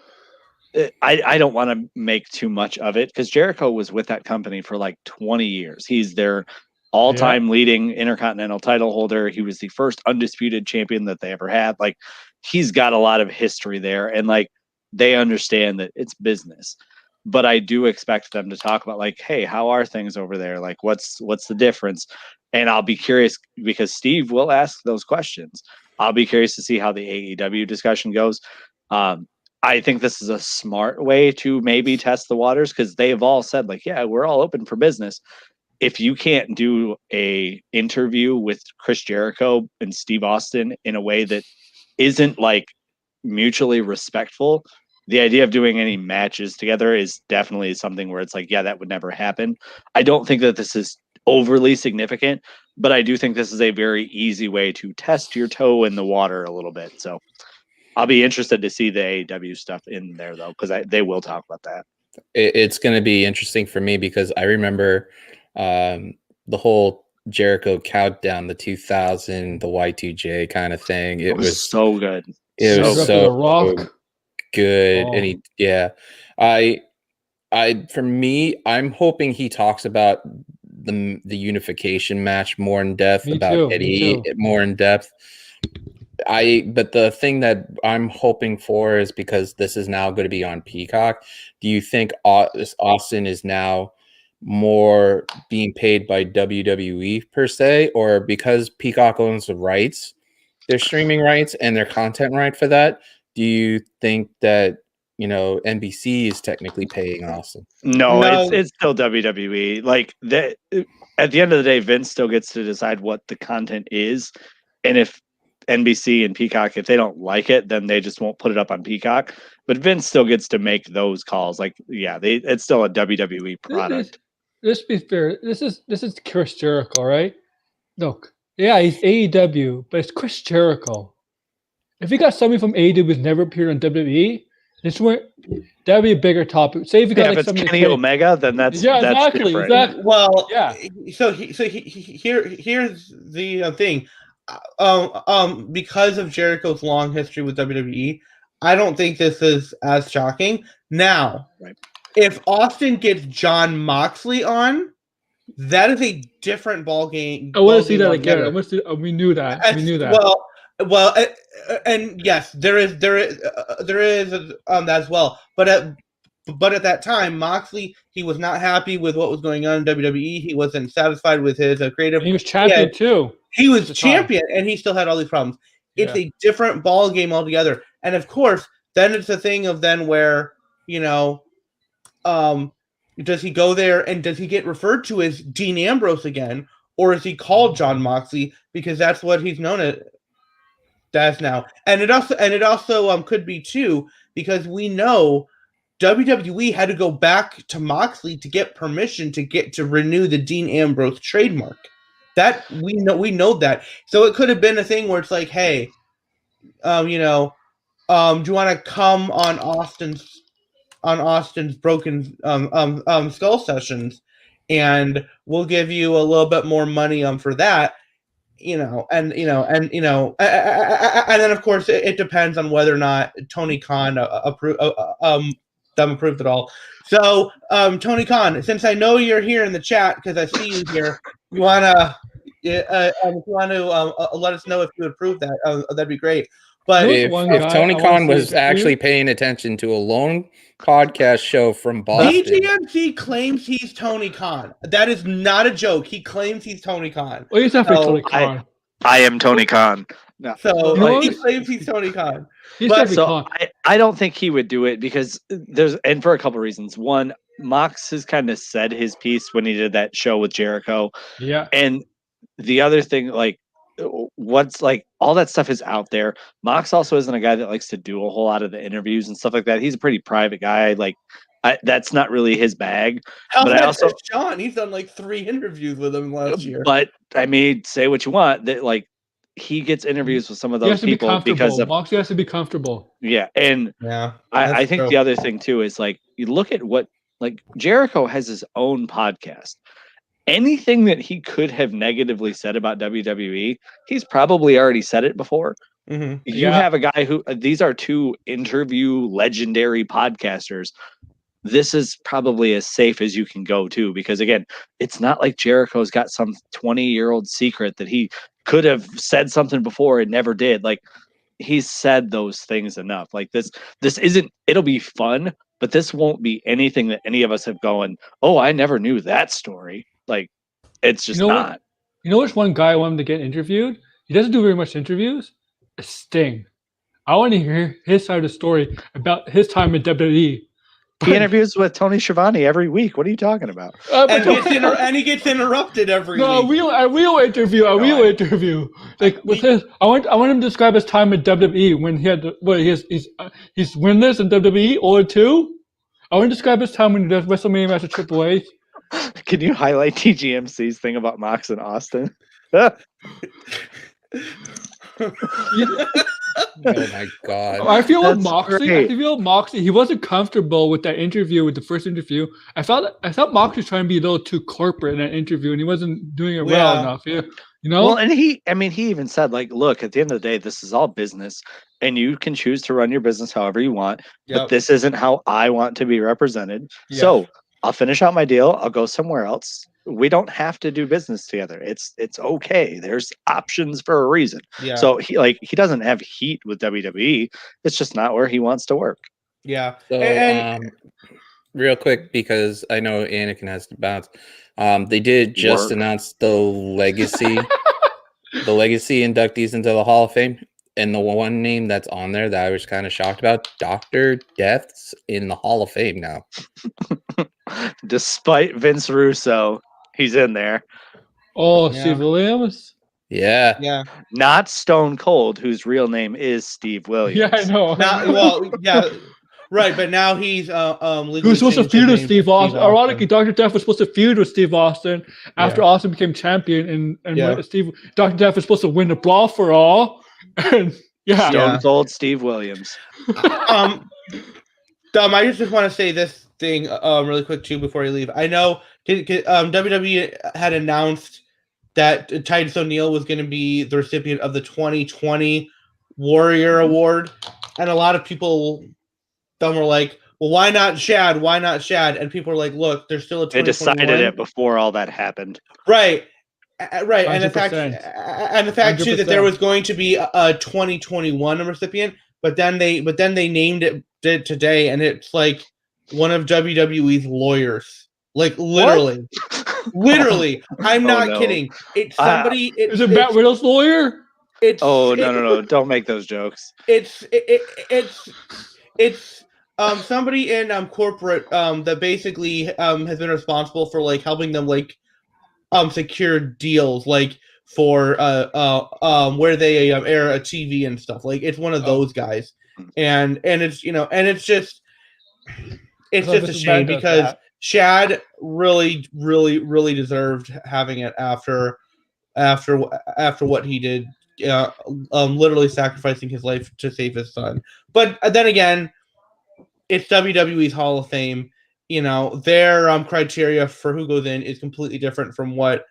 I don't want to make too much of it because Jericho was with that company for like 20 years. He's their all-time leading Intercontinental title holder. He was the first undisputed champion that they ever had. Like, he's got a lot of history there, and like, they understand that it's business. But I do expect them to talk about like, hey, how are things over there? Like, what's the difference? And I'll be curious because Steve will ask those questions. I'll be curious to see how the AEW discussion goes. I think this is a smart way to maybe test the waters because they've all said like, yeah, we're all open for business. If you can't do a interview with Chris Jericho and Steve Austin in a way that isn't like mutually respectful, the idea of doing any matches together is definitely something where it's like, yeah, that would never happen. I don't think that this is overly significant, but I do think this is a very easy way to test your toe in the water a little bit. So I'll be interested to see the AEW stuff in there though, because they will talk about that. It's going to be interesting for me because I remember the whole Jericho countdown, the 2000, the Y2J kind of thing. It was so good. It was so rock. Good. And for me, I'm hoping he talks about the unification match more in depth, Eddie more in depth. But the thing that I'm hoping for is because this is now going to be on Peacock. Do you think Austin is now more being paid by WWE per se, or because Peacock owns the rights, their streaming rights and their content right for that? Do you think that NBC is technically paying Austin? No. It's still WWE. Like that. At the end of the day, Vince still gets to decide what the content is, and if NBC and Peacock, if they don't like it, then they just won't put it up on Peacock. But Vince still gets to make those calls. Like, yeah, it's still a WWE product. Let's be fair. This is Chris Jericho, right? Look, yeah, he's AEW, but it's Chris Jericho. If you got somebody from AEW who's never appeared on WWE, that'd be a bigger topic. Say if you got if it's Kenny Omega, then that's exactly. Well, yeah. So here's the thing. Because of Jericho's long history with WWE, I don't think this is as shocking. Now, if Austin gets Jon Moxley on, that is a different ball game. I want to see that again. We knew that. We knew that. Well, and yes, there is as well. But at that time, Moxley, he was not happy with what was going on in WWE. He wasn't satisfied with his creative. He was champion too. He was champion, and he still had all these problems. It's a different ball game altogether. And of course, then it's a thing of where does he go there and does he get referred to as Dean Ambrose again, or is he called Jon Moxley because that's what he's known as now? And it also could be too because we know WWE had to go back to Moxley to get permission to renew the Dean Ambrose trademark. That we know that. So it could have been a thing where it's like, hey, do you want to come on Austin's Broken Skull sessions, and we'll give you a little bit more money for that. And then of course it depends on whether or not Tony Khan approved it all. So Tony Khan, since I know you're here in the chat because I see you here, you wanna if you want to let us know if you approve that, that'd be great. But if Tony Khan was actually paying attention to a lone podcast show from Boston, DGMC claims he's Tony Khan. That is not a joke. He claims he's Tony Khan. Well, he's definitely Tony Khan. I am Tony Khan. No. So he claims he's Tony Khan. I don't think he would do it because and for a couple reasons. One, Mox has kind of said his piece when he did that show with Jericho. Yeah. And the other thing, all that stuff is out there. Mox also isn't a guy that likes to do a whole lot of the interviews and stuff like that. He's a pretty private guy. That's not really his bag. But I also Sean, he's done 3 interviews with him last year. But I mean, say what you want, that he gets interviews with some of those people because Moxie has to be comfortable. Yeah, and I think the other thing too is you look at what Jericho has his own podcast. Anything that he could have negatively said about WWE, he's probably already said it before. Mm-hmm. You have a guy who these are 2 interview legendary podcasters. This is probably as safe as you can go too, because again, it's not like Jericho's got some 20-year-old secret that he could have said something before and never did. He's said those things enough. This isn't, it'll be fun, but this won't be anything that any of us have going, oh, I never knew that story. It's just not. You know which one guy I wanted to get interviewed? He doesn't do very much interviews. Sting. I want to hear his side of the story about his time in WWE. He interviews with Tony Schiavone every week. What are you talking about? And he gets interrupted every week. A real interview. With his, I want him to describe his time in WWE when he had he's winless in WWE or 2. I want to describe his time when he does WrestleMania match at Triple H. Can you highlight TGMC's thing about Mox and Austin? Oh my god! I feel with Moxie. He wasn't comfortable with that interview, with the first interview. I felt Moxie was trying to be a little too corporate in that interview, and he wasn't doing it well enough. Yeah, Well, and he even said, look, at the end of the day, this is all business, and you can choose to run your business however you want, but this isn't how I want to be represented. Yep. So I'll finish out my deal. I'll go somewhere else. We don't have to do business together. It's okay. There's options for a reason. Yeah. So he doesn't have heat with WWE. It's just not where he wants to work. Yeah. So real quick, because I know Anakin has to bounce. They did just announce the legacy inductees into the Hall of Fame. And the one name that's on there that I was kind of shocked about, Dr. Death's in the Hall of Fame now. Despite Vince Russo, he's in there. Oh, yeah. Steve Williams? Yeah. Yeah. Not Stone Cold, whose real name is Steve Williams. Yeah, I know. Right, but now he's he was supposed to feud with Steve Austin. Ironically, Dr. Death was supposed to feud with Steve Austin after Austin became champion, and Dr. Death was supposed to win the Brawl for All. And Stone Cold Steve Williams. I just want to say this thing really quick too before you leave. I know WWE had announced that Titus O'Neil was going to be the recipient of the 2020 Warrior Award, and a lot of people were like, well, why not Shad? Why not Shad? And people were like, look, there's still a 2021. They decided it before all that happened. Right. Right, 100%. and the fact too that there was going to be a 2021 recipient, but then they named it today, and it's one of WWE's lawyers, literally. I'm not kidding. It's somebody. Is it Matt Riddle's lawyer? No! Don't make those jokes. It's somebody in corporate that basically has been responsible for helping them secure deals for where they air a TV and stuff. It's one of those guys, and it's and it's just it's I thought just a Mrs. shame Man does because that. Shad really deserved having it after what he did, literally sacrificing his life to save his son. But then again, it's WWE's Hall of Fame. You know, their criteria for who goes in is completely different from what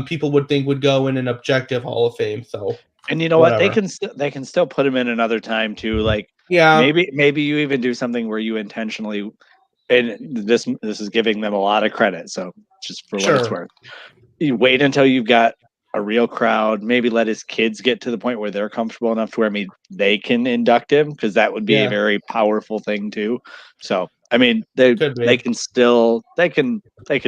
people would think would go in an objective Hall of Fame. So, And you know what? whatever. They can still put him in another time too. Like Yeah, maybe you even do something where you intentionally, and this is giving them a lot of credit. So just for what it's Sure. worth, you wait until you've got a real crowd. Maybe let his kids get to the point where they're comfortable enough to where they can induct him, because that would be Yeah. a very powerful thing too. So I mean, they Could be. they can still they can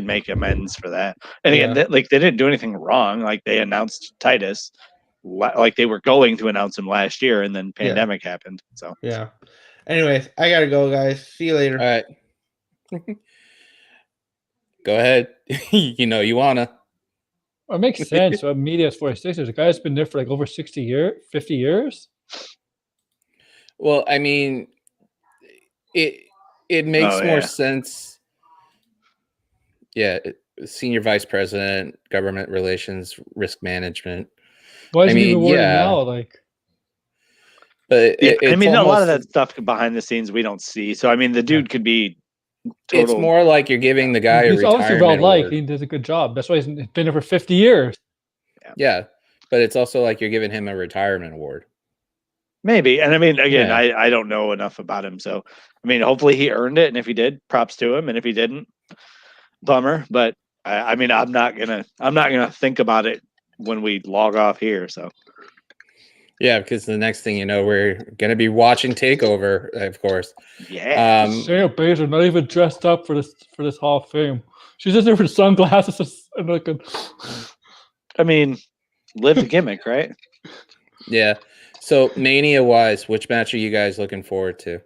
make amends for that. And again, Yeah. they didn't do anything wrong. Like they announced Titus, like they were going to announce him last year, and then pandemic happened. So Yeah. Anyways, I gotta go, guys. See you later. All right. Go ahead. You know you wanna. It makes sense. So media is 46. The guy's been there for like over 50 years. Well, I mean, it makes Oh, more yeah. sense. Yeah, senior vice president, government relations, risk management. Why is I he mean, being rewarded yeah. now? Like, But Yeah, I it's mean, a lot of almost, that stuff behind the scenes we don't see. So I mean, the dude could be it's total. more like you're giving the guy a he's obviously well retirement liked. award. He does a good job. That's why he's been there for 50 years. Yeah, but it's also like you're giving him a retirement award. Maybe. And I mean, again, Yeah. I don't know enough about him. So, I mean, hopefully he earned it. And if he did, props to him. And if he didn't, bummer. But I mean, I'm not gonna think about it when we log off here. So, Yeah, because the next thing you know, we're gonna be watching Takeover, of course. yeah. Shayna Baszler not even dressed up for this Hall of Fame. She's just there for the sunglasses and like a. I mean, live the gimmick, right? Yeah. So Mania wise, which match are you guys looking forward to?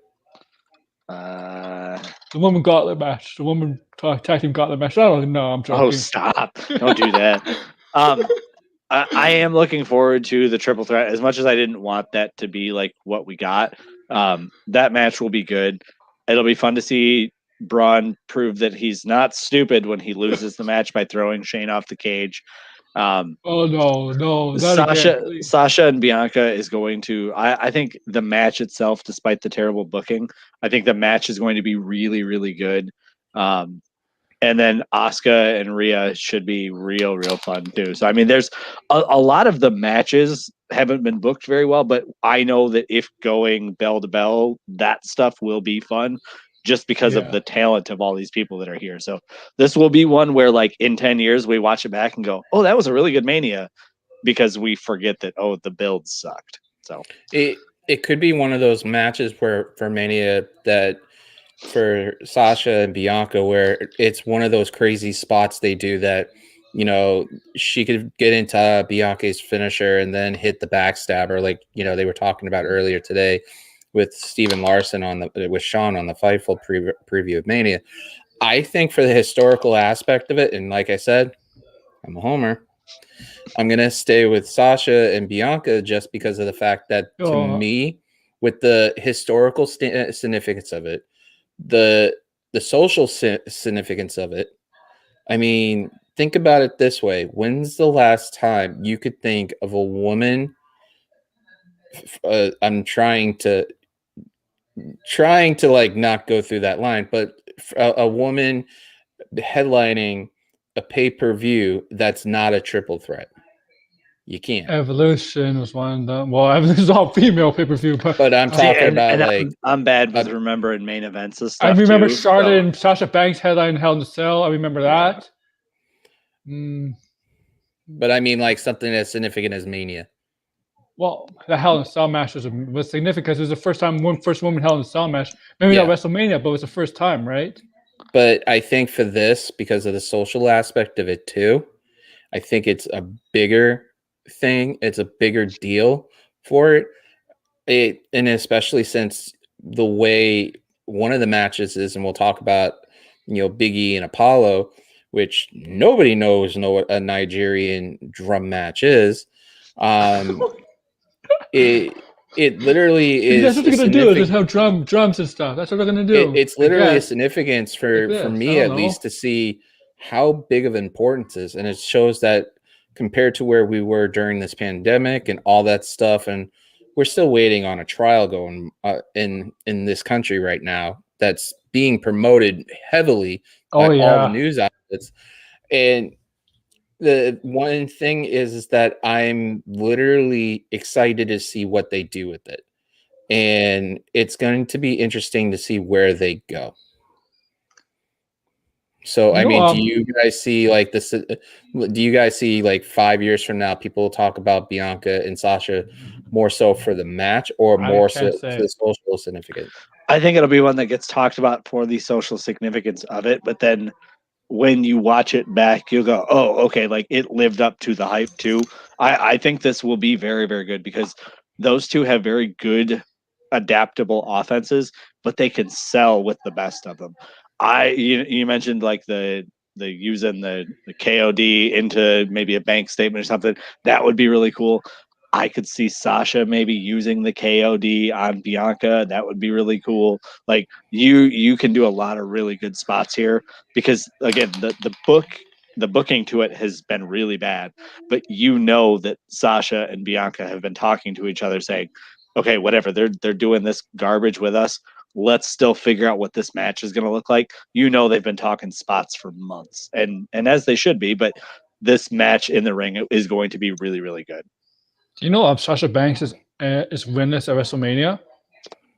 The woman gauntlet match. The woman tag team gauntlet match. I don't know. I'm joking. Oh, stop. Don't do that. I am looking forward to the triple threat. As much as I didn't want that to be like what we got, that match will be good. It'll be fun to see Braun prove that he's not stupid when he loses the match by throwing Shane off the cage. Oh no, not again, please. Sasha and Bianca is going to. I think the match itself, despite the terrible booking, I think the match is going to be really, really good. And then Asuka and Rhea should be real fun too. So I mean, there's a lot of the matches haven't been booked very well, but I know that if going bell to bell, that stuff will be fun, just because of the talent of all these people that are here. So this will be one where, like, in 10 years, we watch it back and go, "Oh, that was a really good Mania," because we forget that the build sucked. So it could be one of those matches where for Mania that for Sasha and Bianca, where it's one of those crazy spots they do that, you know, she could get into Bianca's finisher and then hit the backstabber, like, you know, they were talking about earlier today with Steven Larson with Sean on the Fightful preview of Mania. I think for the historical aspect of it, and like I said, I'm a homer, I'm gonna stay with Sasha and Bianca just because of the fact that, to me, with the historical significance of it, the social significance of it. I mean, think about it this way: when's the last time you could think of a woman? I'm trying to like not go through that line, but a woman headlining a pay-per-view that's not a triple threat. You can't. Evolution was one of them. Well, Evolution is all female pay-per-view, but I'm talking about like I'm bad with remembering main events and stuff. I remember too, Charlotte and Sasha Banks headline Hell in a Cell. I remember that. But I mean, like something as significant as Mania. Well, the Hell in a Cell match was significant because it was the first woman Hell in a Cell match. Maybe not WrestleMania, but it was the first time, right? But I think for this, because of the social aspect of it too, I think it's a bigger thing. It's a bigger deal for it. And especially since the way one of the matches is, and we'll talk about, you know, Big E and Apollo, which nobody knows what a Nigerian drum match is. it literally is. That's what they're a gonna do. Is just significant- have drums and stuff. That's what they're gonna do. it's I literally a guess. significance for Like this, me I at don't least know. to see how big of importance is, and it shows that compared to where we were during this pandemic and all that stuff, and we're still waiting on a trial going in this country right now that's being promoted heavily by Oh all the yeah. news outlets. And the one thing is that I'm literally excited to see what they do with it. And it's going to be interesting to see where they go. So, You I know, mean, do you guys see like this? Do you guys see like 5 years from now, people talk about Bianca and Sasha more so for the match or I more can't so say. for the social significance? I think it'll be one that gets talked about for the social significance of it, but then when you watch it back, you'll go, "Oh, okay, like it lived up to the hype too." I think this will be very, very good because those two have very good adaptable offenses, but they can sell with the best of them. You mentioned like the using the KOD into maybe a bank statement or something. That would be really cool. I could see Sasha maybe using the KOD on Bianca. That would be really cool. Like you can do a lot of really good spots here because again, the booking to it has been really bad, but you know that Sasha and Bianca have been talking to each other saying, okay, whatever, they're doing this garbage with us. Let's still figure out what this match is going to look like. You know, they've been talking spots for months, and as they should be. But this match in the ring is going to be really, really good. Do you know Sasha Banks is winless at WrestleMania?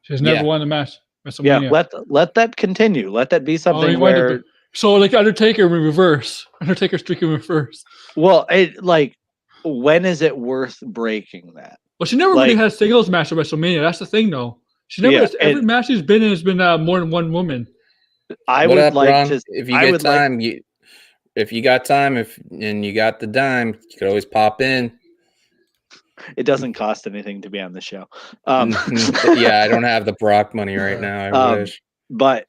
She's never Yeah. won a match at Yeah, WrestleMania. let that continue. Let that be Oh, something you wanted to where, be, so like Undertaker in reverse. Undertaker streak in reverse. well, like, when is it worth breaking that? Well, she never really Like, had a singles match at WrestleMania. That's the thing, though. She never. Yeah, Every and match she's been in has been more than one woman. I What would up, like Ron? to. If you I get would like. time, if you got time, and you got the dime, you could always pop in. It doesn't cost anything to be on the show. Yeah, I don't have the Brock money right now. I wish. But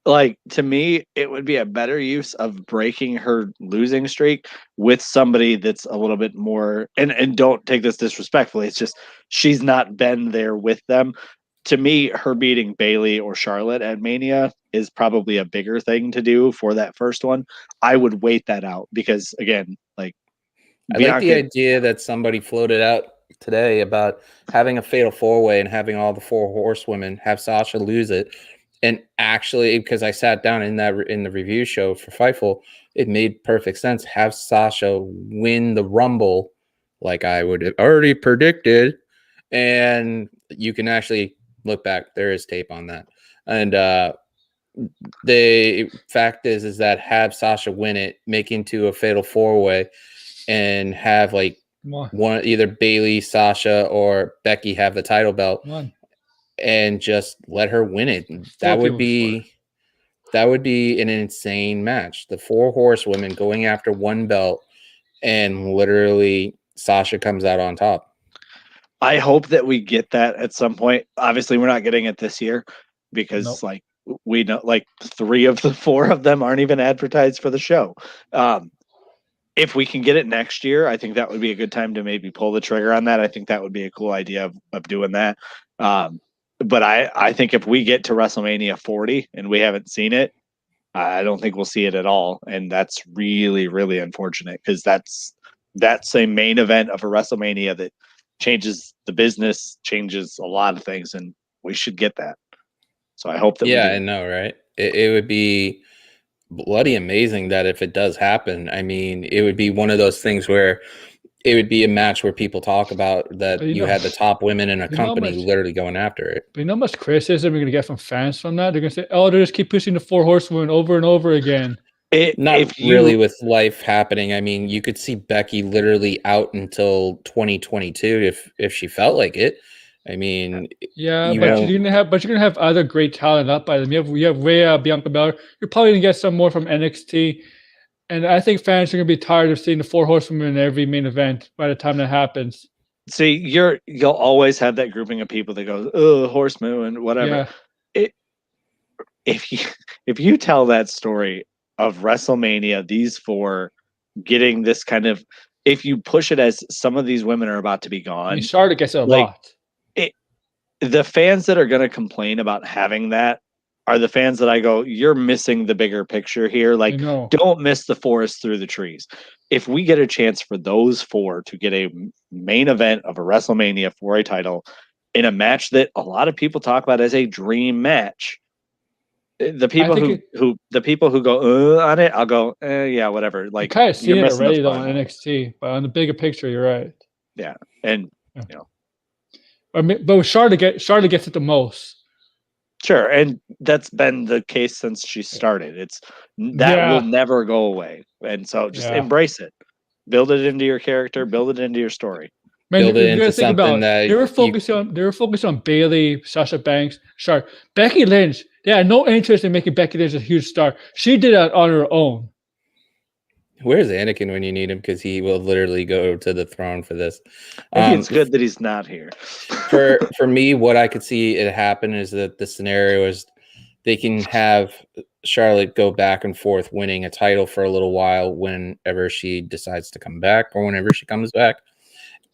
like to me, it would be a better use of breaking her losing streak with somebody that's a little bit more. And don't take this disrespectfully. It's just she's not been there with them. To me, her beating Bailey or Charlotte at Mania is probably a bigger thing to do for that first one. I would wait that out because again, like I like the idea that somebody floated out today about having a fatal four-way and having all the four horsewomen have Sasha lose it. And actually, because I sat down in the review show for Fightful, it made perfect sense. Have Sasha win the Rumble, like I would have already predicted, and you can actually look back. There is tape on that, and the fact is that have Sasha win it, make into a fatal four-way, and have like one either Bailey, Sasha, or Becky have the title belt. And just let her win it. That would be an insane match. The four horsewomen going after one belt, and literally Sasha comes out on top. I hope that we get that at some point. Obviously, we're not getting it this year because like we know like 3 of the 4 of them aren't even advertised for the show. If we can get it next year, I think that would be a good time to maybe pull the trigger on that. I think that would be a cool idea of doing that. But I think if we get to WrestleMania 40 and we haven't seen it, I don't think we'll see it at all. And that's really, really unfortunate because that's a main event of a WrestleMania that changes the business, changes a lot of things, and we should get that. So I hope that we do. I know, right? It would be bloody amazing that if it does happen, I mean, it would be one of those things where it would be a match where people talk about that you had the top women in a company literally going after it. But you know how much criticism you're going to get from fans from that? They're going to say, oh, they just keep pushing the four horsewomen over and over again. Not really with life happening. I mean, you could see Becky literally out until 2022 if she felt like it. I mean, yeah, but you're gonna have other great talent up by them. You have Rhea, Bianca Belair. You're probably gonna get some more from NXT. And I think fans are going to be tired of seeing the four horsewomen in every main event by the time that happens. See, you'll always have that grouping of people that goes, oh, horsemen and whatever. Yeah. If you tell that story of WrestleMania, these 4 getting this kind of, if you push it as some of these women are about to be gone. I mean, Charlotte gets it a lot. the fans that are going to complain about having that are the fans that I go, you're missing the bigger picture here. Like, don't miss the forest through the trees. If we get a chance for those four to get a main event of a WrestleMania for a title in a match that a lot of people talk about as a dream match, the people who go on it, I'll go, yeah, whatever. Like, kind of seen you're it missing already the though fun. on NXT, but on the bigger picture, you're right. Yeah, and Yeah. you know, but with Charlotte gets it the most. Sure, and that's been the case since she started. It's that will never go away, and so just embrace it, build it into your character, build it into your story. Man, Build it into think about something that they were focused on Bailey, Sasha Banks, Charlotte, Becky Lynch. They had no interest in making Becky Lynch a huge star. She did that on her own. Where's Anakin when you need him? Because he will literally go to the throne for this. Maybe it's good that he's not here. for me, what I could see it happen is that the scenario is they can have Charlotte go back and forth winning a title for a little while whenever she decides to come back or whenever she comes back.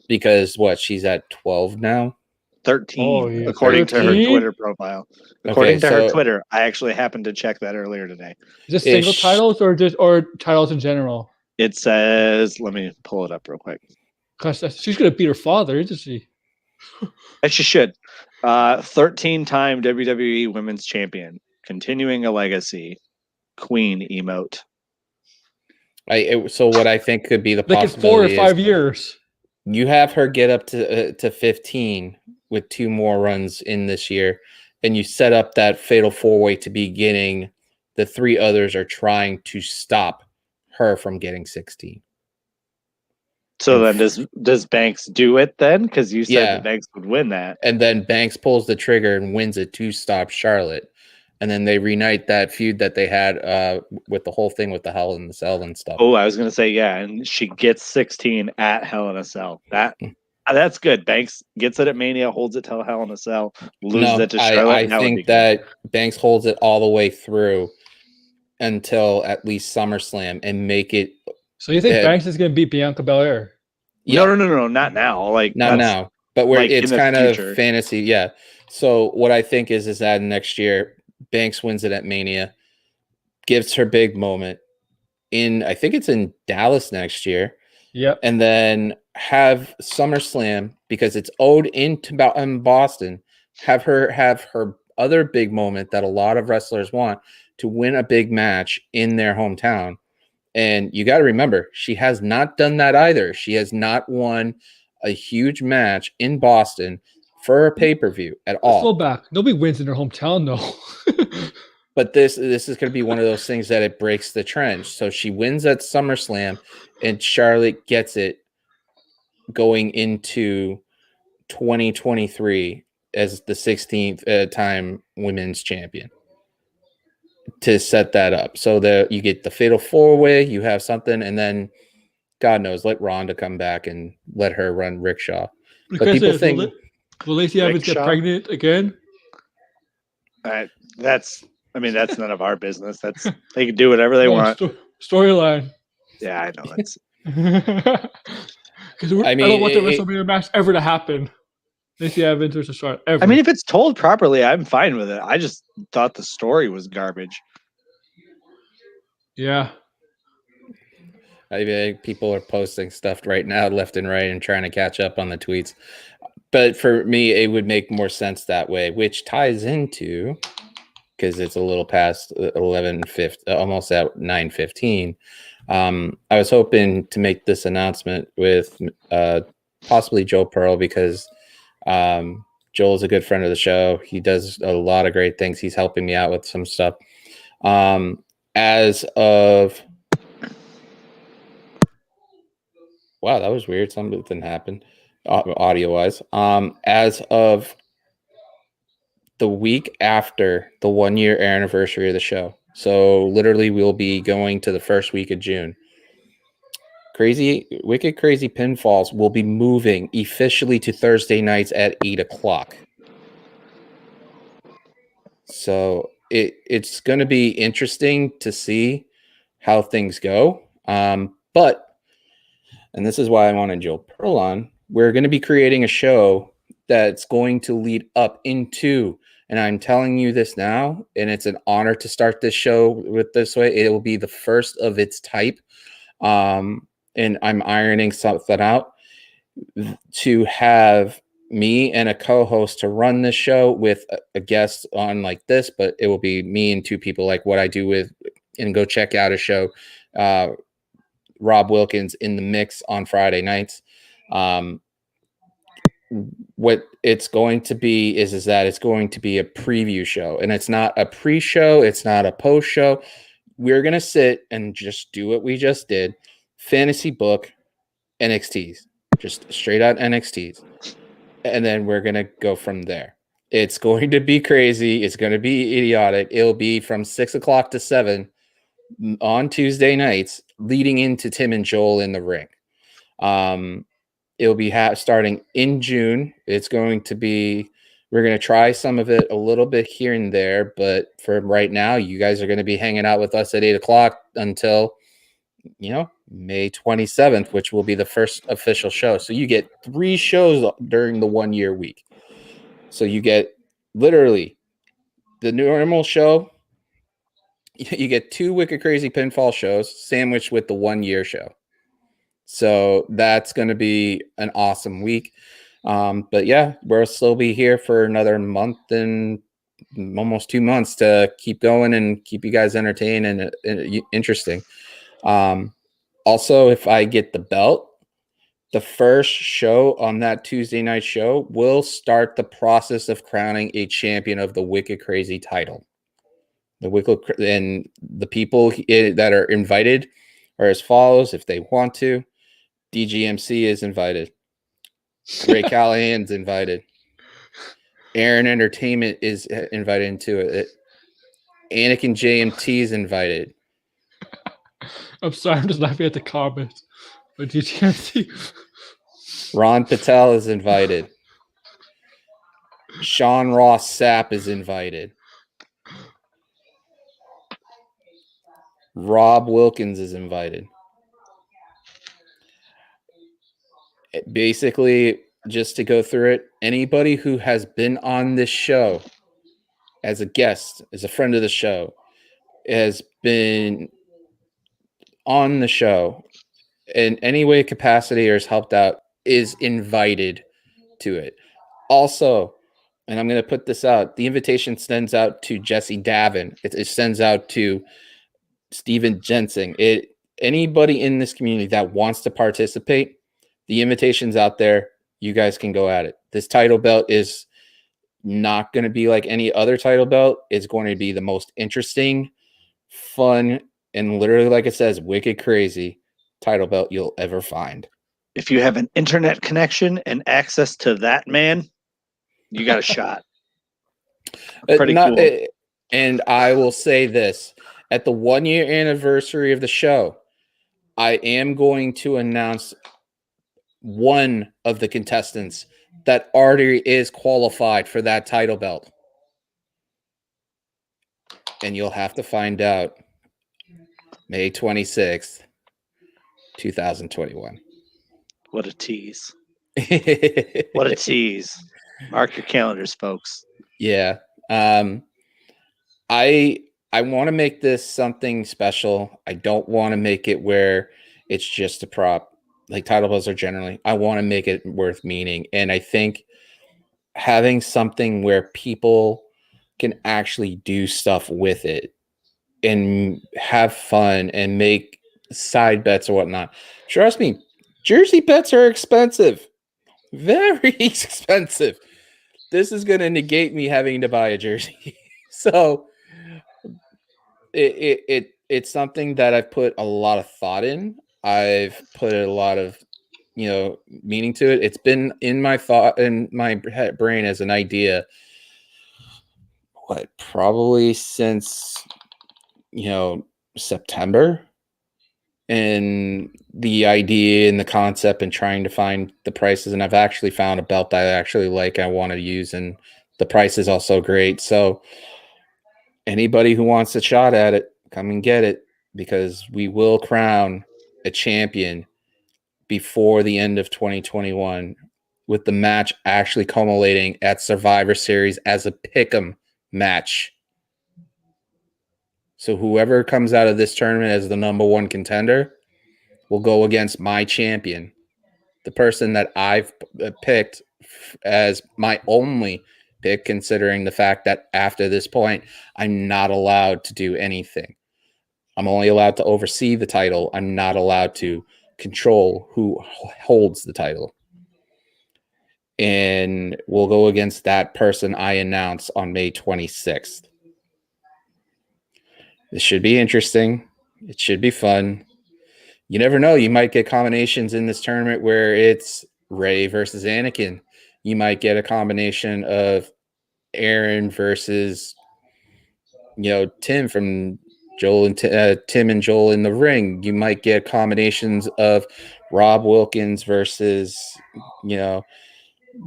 Because she's at 12 now? 13, according to her Twitter profile. According to her Twitter, I actually happened to check that earlier today. Is this single titles or titles in general? It says, let me pull it up real quick. Because she's gonna beat her father, isn't she? And she should. 13-time WWE Women's Champion, continuing a legacy. Queen emote. So what I think could be the like possibility in 4 or 5 years. You have her get up to 15 with 2 more runs in this year, and you set up that fatal 4-way to be getting the 3 others are trying to stop her from getting 16. So then does Banks do it then? Because you said that Banks would win that. And then Banks pulls the trigger and wins it to stop Charlotte. And then they reunite that feud that they had with the whole thing with the Hell in a Cell and stuff. Oh, I was going to say, yeah. And she gets 16 at Hell in a Cell. That's good. Banks gets it at Mania, holds it till Hell in a Cell, loses it to Charlotte. I think that Banks holds it all the way through until at least SummerSlam and make it. So you think Banks is going to beat Bianca Belair? Yeah. No, not now. Not now. But it's kind of fantasy. Yeah. So what I think is that next year, Banks wins it at Mania, gives her big moment I think it's in Dallas next year. Yep. And then have SummerSlam, because it's owed in Boston, have her other big moment that a lot of wrestlers want, to win a big match in their hometown. And you got to remember, she has not done that either. She has not won a huge match in Boston for a pay-per-view at all. Slow back. Nobody wins in their hometown, though. But this is going to be one of those things that it breaks the trend. So she wins at SummerSlam, and Charlotte gets it going into 2023 as the 16th time women's champion to set that up. So that you get the fatal 4-way, you have something, and then God knows, let Ronda come back and let her run Rickshaw. But people think, will Lacey Evans get pregnant again? That's none of our business. They can do whatever they want. Storyline. Yeah, I know. It's because I don't want the WrestleMania match ever to happen. Lacey Evans versus Charlotte. Ever. I mean, if it's told properly, I'm fine with it. I just thought the story was garbage. Yeah. I think people are posting stuff right now, left and right, and trying to catch up on the tweets. But for me, it would make more sense that way, which ties into, because it's a little past 11:50, almost at 9:15. I was hoping to make this announcement with possibly Joe Pearl, because Joel's a good friend of the show. He does a lot of great things. He's helping me out with some stuff. As of wow, that was weird. Something happened audio-wise. As of the week after the 1-year anniversary of the show. So literally we'll be going to the first week of June. Wicked Crazy Pinfalls will be moving officially to Thursday nights at 8:00. So it's going to be interesting to see how things go. But, and this is why I wanted Joe Pearl on, we're going to be creating a show that's going to lead up into, and I'm telling you this now, and it's an honor to start this show with this way. It will be the first of its type. And I'm ironing something out to have me and a co-host to run this show with a guest on like this, but it will be me and two people like what I do with, and go check out a show. Rob Wilkins in the mix on Friday nights. What it's going to be is that it's going to be a preview show, and it's not a pre-show. It's not a post show. We're going to sit and just do what we just did. Fantasy book NXTs, just straight out NXTs. And then we're going to go from there. It's going to be crazy. It's going to be idiotic. It'll be from 6 o'clock to 7 on Tuesday nights, leading into Tim and Joel in the ring. It'll be starting in June. It's going to be, we're going to try some of it a little bit here and there, but for right now, you guys are going to be hanging out with us at 8 o'clock until, May 27th, which will be the first official show. So you get 3 shows during the 1 year week. So you get literally the normal show. You get 2 Wicked Crazy Pinfall shows sandwiched with the 1 year show. So that's going to be an awesome week. But yeah, we'll still be here for another month and almost 2 months to keep going and keep you guys entertained and interesting. Also, if I get the belt, the first show on that Tuesday night show will start the process of crowning a champion of the Wicked Crazy title. And the people that are invited are as follows if they want to. DGMC is invited. Ray Callahan's invited. Aaron Entertainment is invited into it. Anakin JMT is invited. I'm sorry, I'm just laughing at the comments. But DGMC. Ron Patel is invited. Sean Ross Sapp is invited. Rob Wilkins is invited. Basically, just to go through it, anybody who has been on this show as a guest, as a friend of the show, has been on the show in any way, capacity, or has helped out, is invited to it. Also, and I'm going to put this out, the invitation sends out to Jesse Davin. It sends out to Steven Jensen. Anybody in this community that wants to participate, the invitation's out there. You guys can go at it. This title belt is not going to be like any other title belt. It's going to be the most interesting, fun, and literally, like it says, wicked crazy title belt you'll ever find. If you have an internet connection and access to that man, you got a shot. Pretty cool. And I will say this. At the 1 year anniversary of the show, I am going to announce one of the contestants that already is qualified for that title belt. And you'll have to find out May 26th, 2021. What a tease. What a tease. Mark your calendars, folks. Yeah. I want to make this something special. I don't want to make it where it's just a prop. Like title belts are generally, I want to make it worth meaning. And I think having something where people can actually do stuff with it and have fun and make side bets or whatnot. Trust me, jersey bets are expensive. Very expensive. This is going to negate me having to buy a jersey. So it's something that I've put a lot of thought in. I've put a lot of, meaning to it. It's been in my thought, in my brain as an idea. Probably since, September, and the idea and the concept and trying to find the prices. And I've actually found a belt that I actually like, I want to use, and the price is also great. So anybody who wants a shot at it, come and get it, because we will crown a champion before the end of 2021. with the match actually culminating at Survivor Series as a pick'em match. So whoever comes out of this tournament as the number one contender will go against my champion, the person that I've picked as my only pick, considering the fact that after this point, I'm not allowed to do anything. I'm only allowed to oversee the title. I'm not allowed to control who holds the title. And we'll go against that person I announce on May 26th. This should be interesting. It should be fun. You never know. You might get combinations in this tournament where it's Rey versus Anakin. You might get a combination of Aaron versus, Tim from Joel and Tim and Joel in the ring. You might get combinations of Rob Wilkins versus,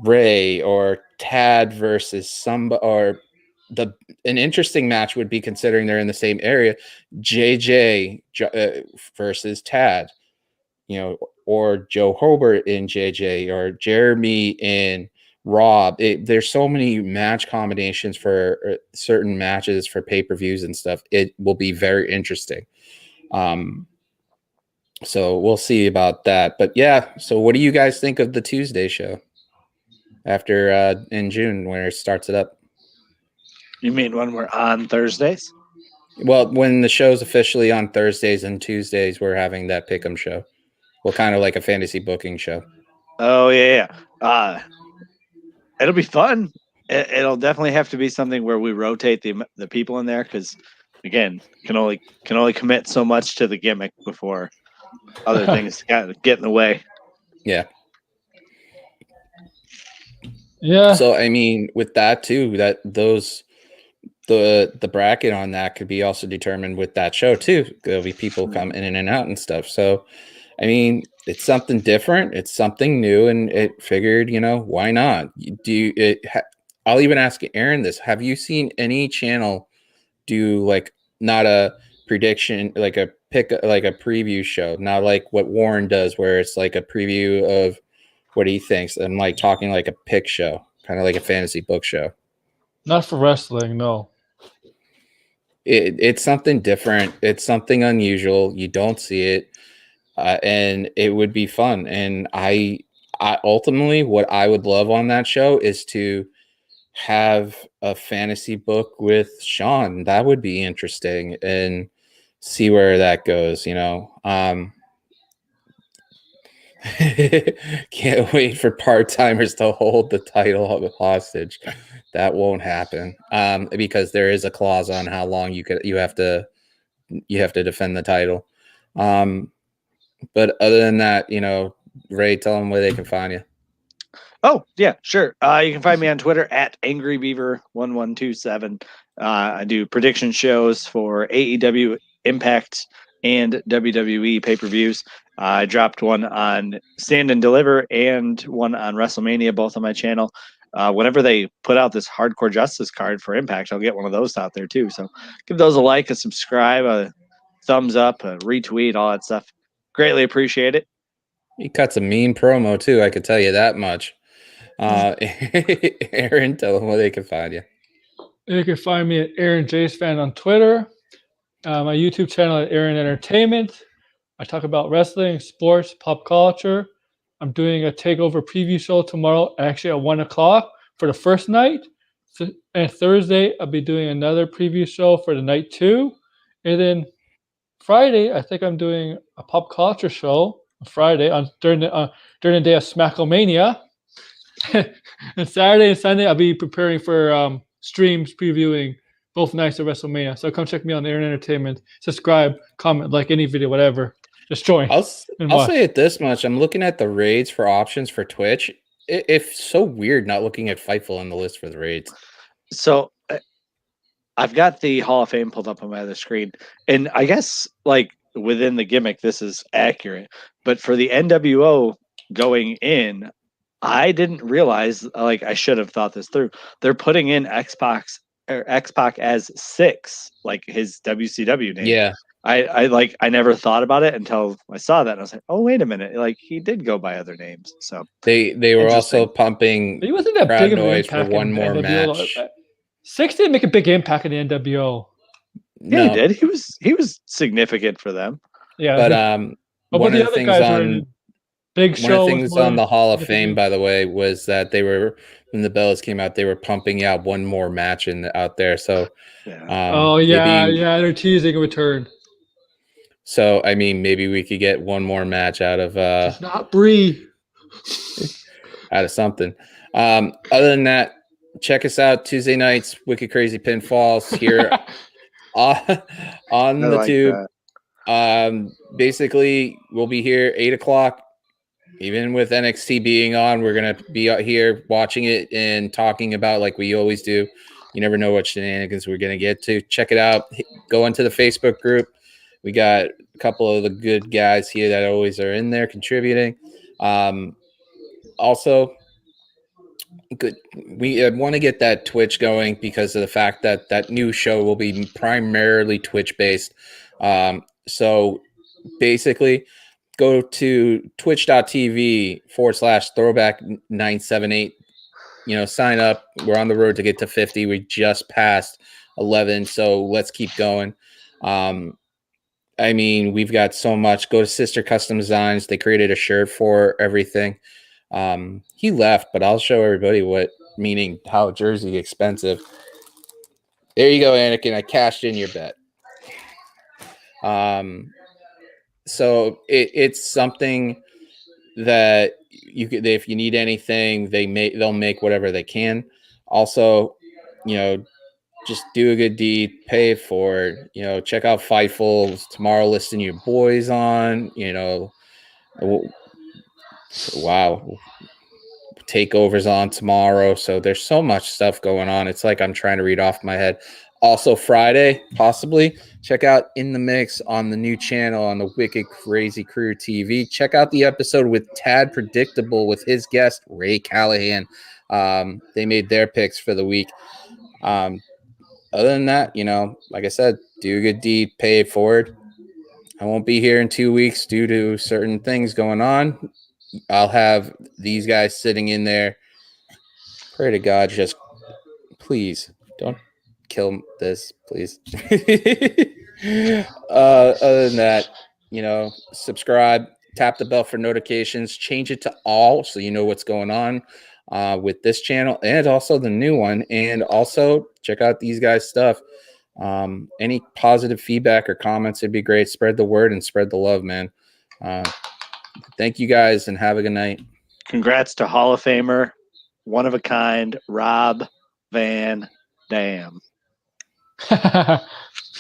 Rey, or Tad versus somebody, or an interesting match would be, considering they're in the same area, JJ versus Tad, or Joe Hobart in JJ, or Jeremy in Rob. There's so many match combinations for certain matches for pay-per-views and stuff. It will be very interesting. So we'll see about that. But yeah, so what do you guys think of the Tuesday show after in June, where it starts it up? You mean when we're on Thursdays? Well, when the show's officially on Thursdays and Tuesdays, we're having that pick'em show. Well, kind of like a fantasy booking show. Oh yeah. It'll be fun. It'll definitely have to be something where we rotate the people in there, because again, can only commit so much to the gimmick before other things get in the way. Yeah. Yeah. So I mean, with that too, that the bracket on that could be also determined with that show too. There'll be people come in and out and stuff. So I mean, it's something different. It's something new, and it figured, why not? I'll even ask Aaron this. Have you seen any channel do like not a prediction, like a preview show, not like what Warren does, where it's like a preview of what he thinks, and like talking like a pick show, kind of like a fantasy book show? Not for wrestling, no. It's something different. It's something unusual. You don't see it. And it would be fun. And I ultimately, what I would love on that show is to have a fantasy book with Sean. That would be interesting, and see where that goes. Can't wait for part-timers to hold the title hostage. That won't happen, because there is a clause on how long you have to defend the title. But other than that, Ray, tell them where they can find you. Oh, yeah, sure. You can find me on Twitter at AngryBeaver1127. I do prediction shows for AEW, Impact, and WWE pay-per-views. I dropped one on Stand and Deliver and one on WrestleMania, both on my channel. Whenever they put out this Hardcore Justice card for Impact, I'll get one of those out there too. So give those a like, a subscribe, a thumbs up, a retweet, all that stuff. Greatly appreciate it. He cuts a mean promo too, I could tell you that much. Aaron, tell them where they can find you. You can find me at Aaron Jace Fan on Twitter. My YouTube channel at Aaron Entertainment. I talk about wrestling, sports, pop culture. I'm doing a takeover preview show tomorrow, actually at 1 o'clock for the first night. And Thursday, I'll be doing another preview show for the night 2. And then Friday, I think I'm doing a pop culture show on Friday during the day of Smackomania. And Saturday and Sunday, I'll be preparing for streams previewing both nights of WrestleMania. So come check me on Aaron Entertainment. Subscribe, comment, like any video, whatever. Just join. I'll say it this much. I'm looking at the raids for options for Twitch. It's so weird not looking at Fightful on the list for the raids. So I've got the Hall of Fame pulled up on my other screen. And I guess like within the gimmick, this is accurate. But for the NWO going in, I didn't realize, like I should have thought this through. They're putting in X-Pac as 6, like his WCW name. Yeah. I never thought about it until I saw that. And I was like, oh, wait a minute. Like, he did go by other names. So They were also Interesting. pumping He wasn't that crowd big of an noise for impact one in more NWO. match. Six didn't make a big impact in the NWO. yeah, No, he did. He was significant for them. Yeah, but but one the of the other things guys were on Big one of Show the was things more on the Hall of Fame, significant. by the way, was that they were when the bells came out, they were pumping out one more match out there. So, Yeah. Oh yeah, maybe, yeah, they're teasing a return. so I mean, maybe we could get one more match out of Just not Bree. something. Other than that, check us out Tuesday nights, Wicked Crazy Pinfalls here on I the like tube. that. Basically, we'll be here 8:00. Even with NXT being on, we're gonna be out here watching it and talking about like we always do. You never know what shenanigans we're gonna get to. Check it out. Go into the Facebook group. We got a couple of the good guys here that always are in there contributing. Also, good. We want to get that Twitch going because of the fact that that new show will be primarily Twitch based. So basically, go to twitch.tv/throwback978. Sign up. We're on the road to get to 50. We just passed 11, so let's keep going. I mean, we've got so much. Go to Sister Custom Designs. They created a shirt for everything. He left, but I'll show everybody meaning how jersey expensive. There you go, Anakin. I cashed in your bet. So it's something that if you need anything, they'll make whatever they can. Also, just do a good deed, pay it forward. Check out Fightful tomorrow. Listing your boys on. Wow, takeovers on tomorrow. So there's so much stuff going on. It's like I'm trying to read off my head. Also, Friday, possibly check out In the Mix on the new channel on the Wicked Crazy Crew TV. Check out the episode with Tad Predictable with his guest, Ray Callahan. They made their picks for the week. Other than that, like I said, do a good deed, pay it forward. I won't be here in 2 weeks due to certain things going on. I'll have these guys sitting in there. Pray to God, just please don't kill this, please. Other than that, subscribe, tap the bell for notifications, change it to all so you know what's going on with this channel and also the new one. And also check out these guys' stuff. Any positive feedback or comments would be great. Spread the word and spread the love, man. Thank you guys and have a good night. Congrats to Hall of Famer, one of a kind, Rob Van Dam.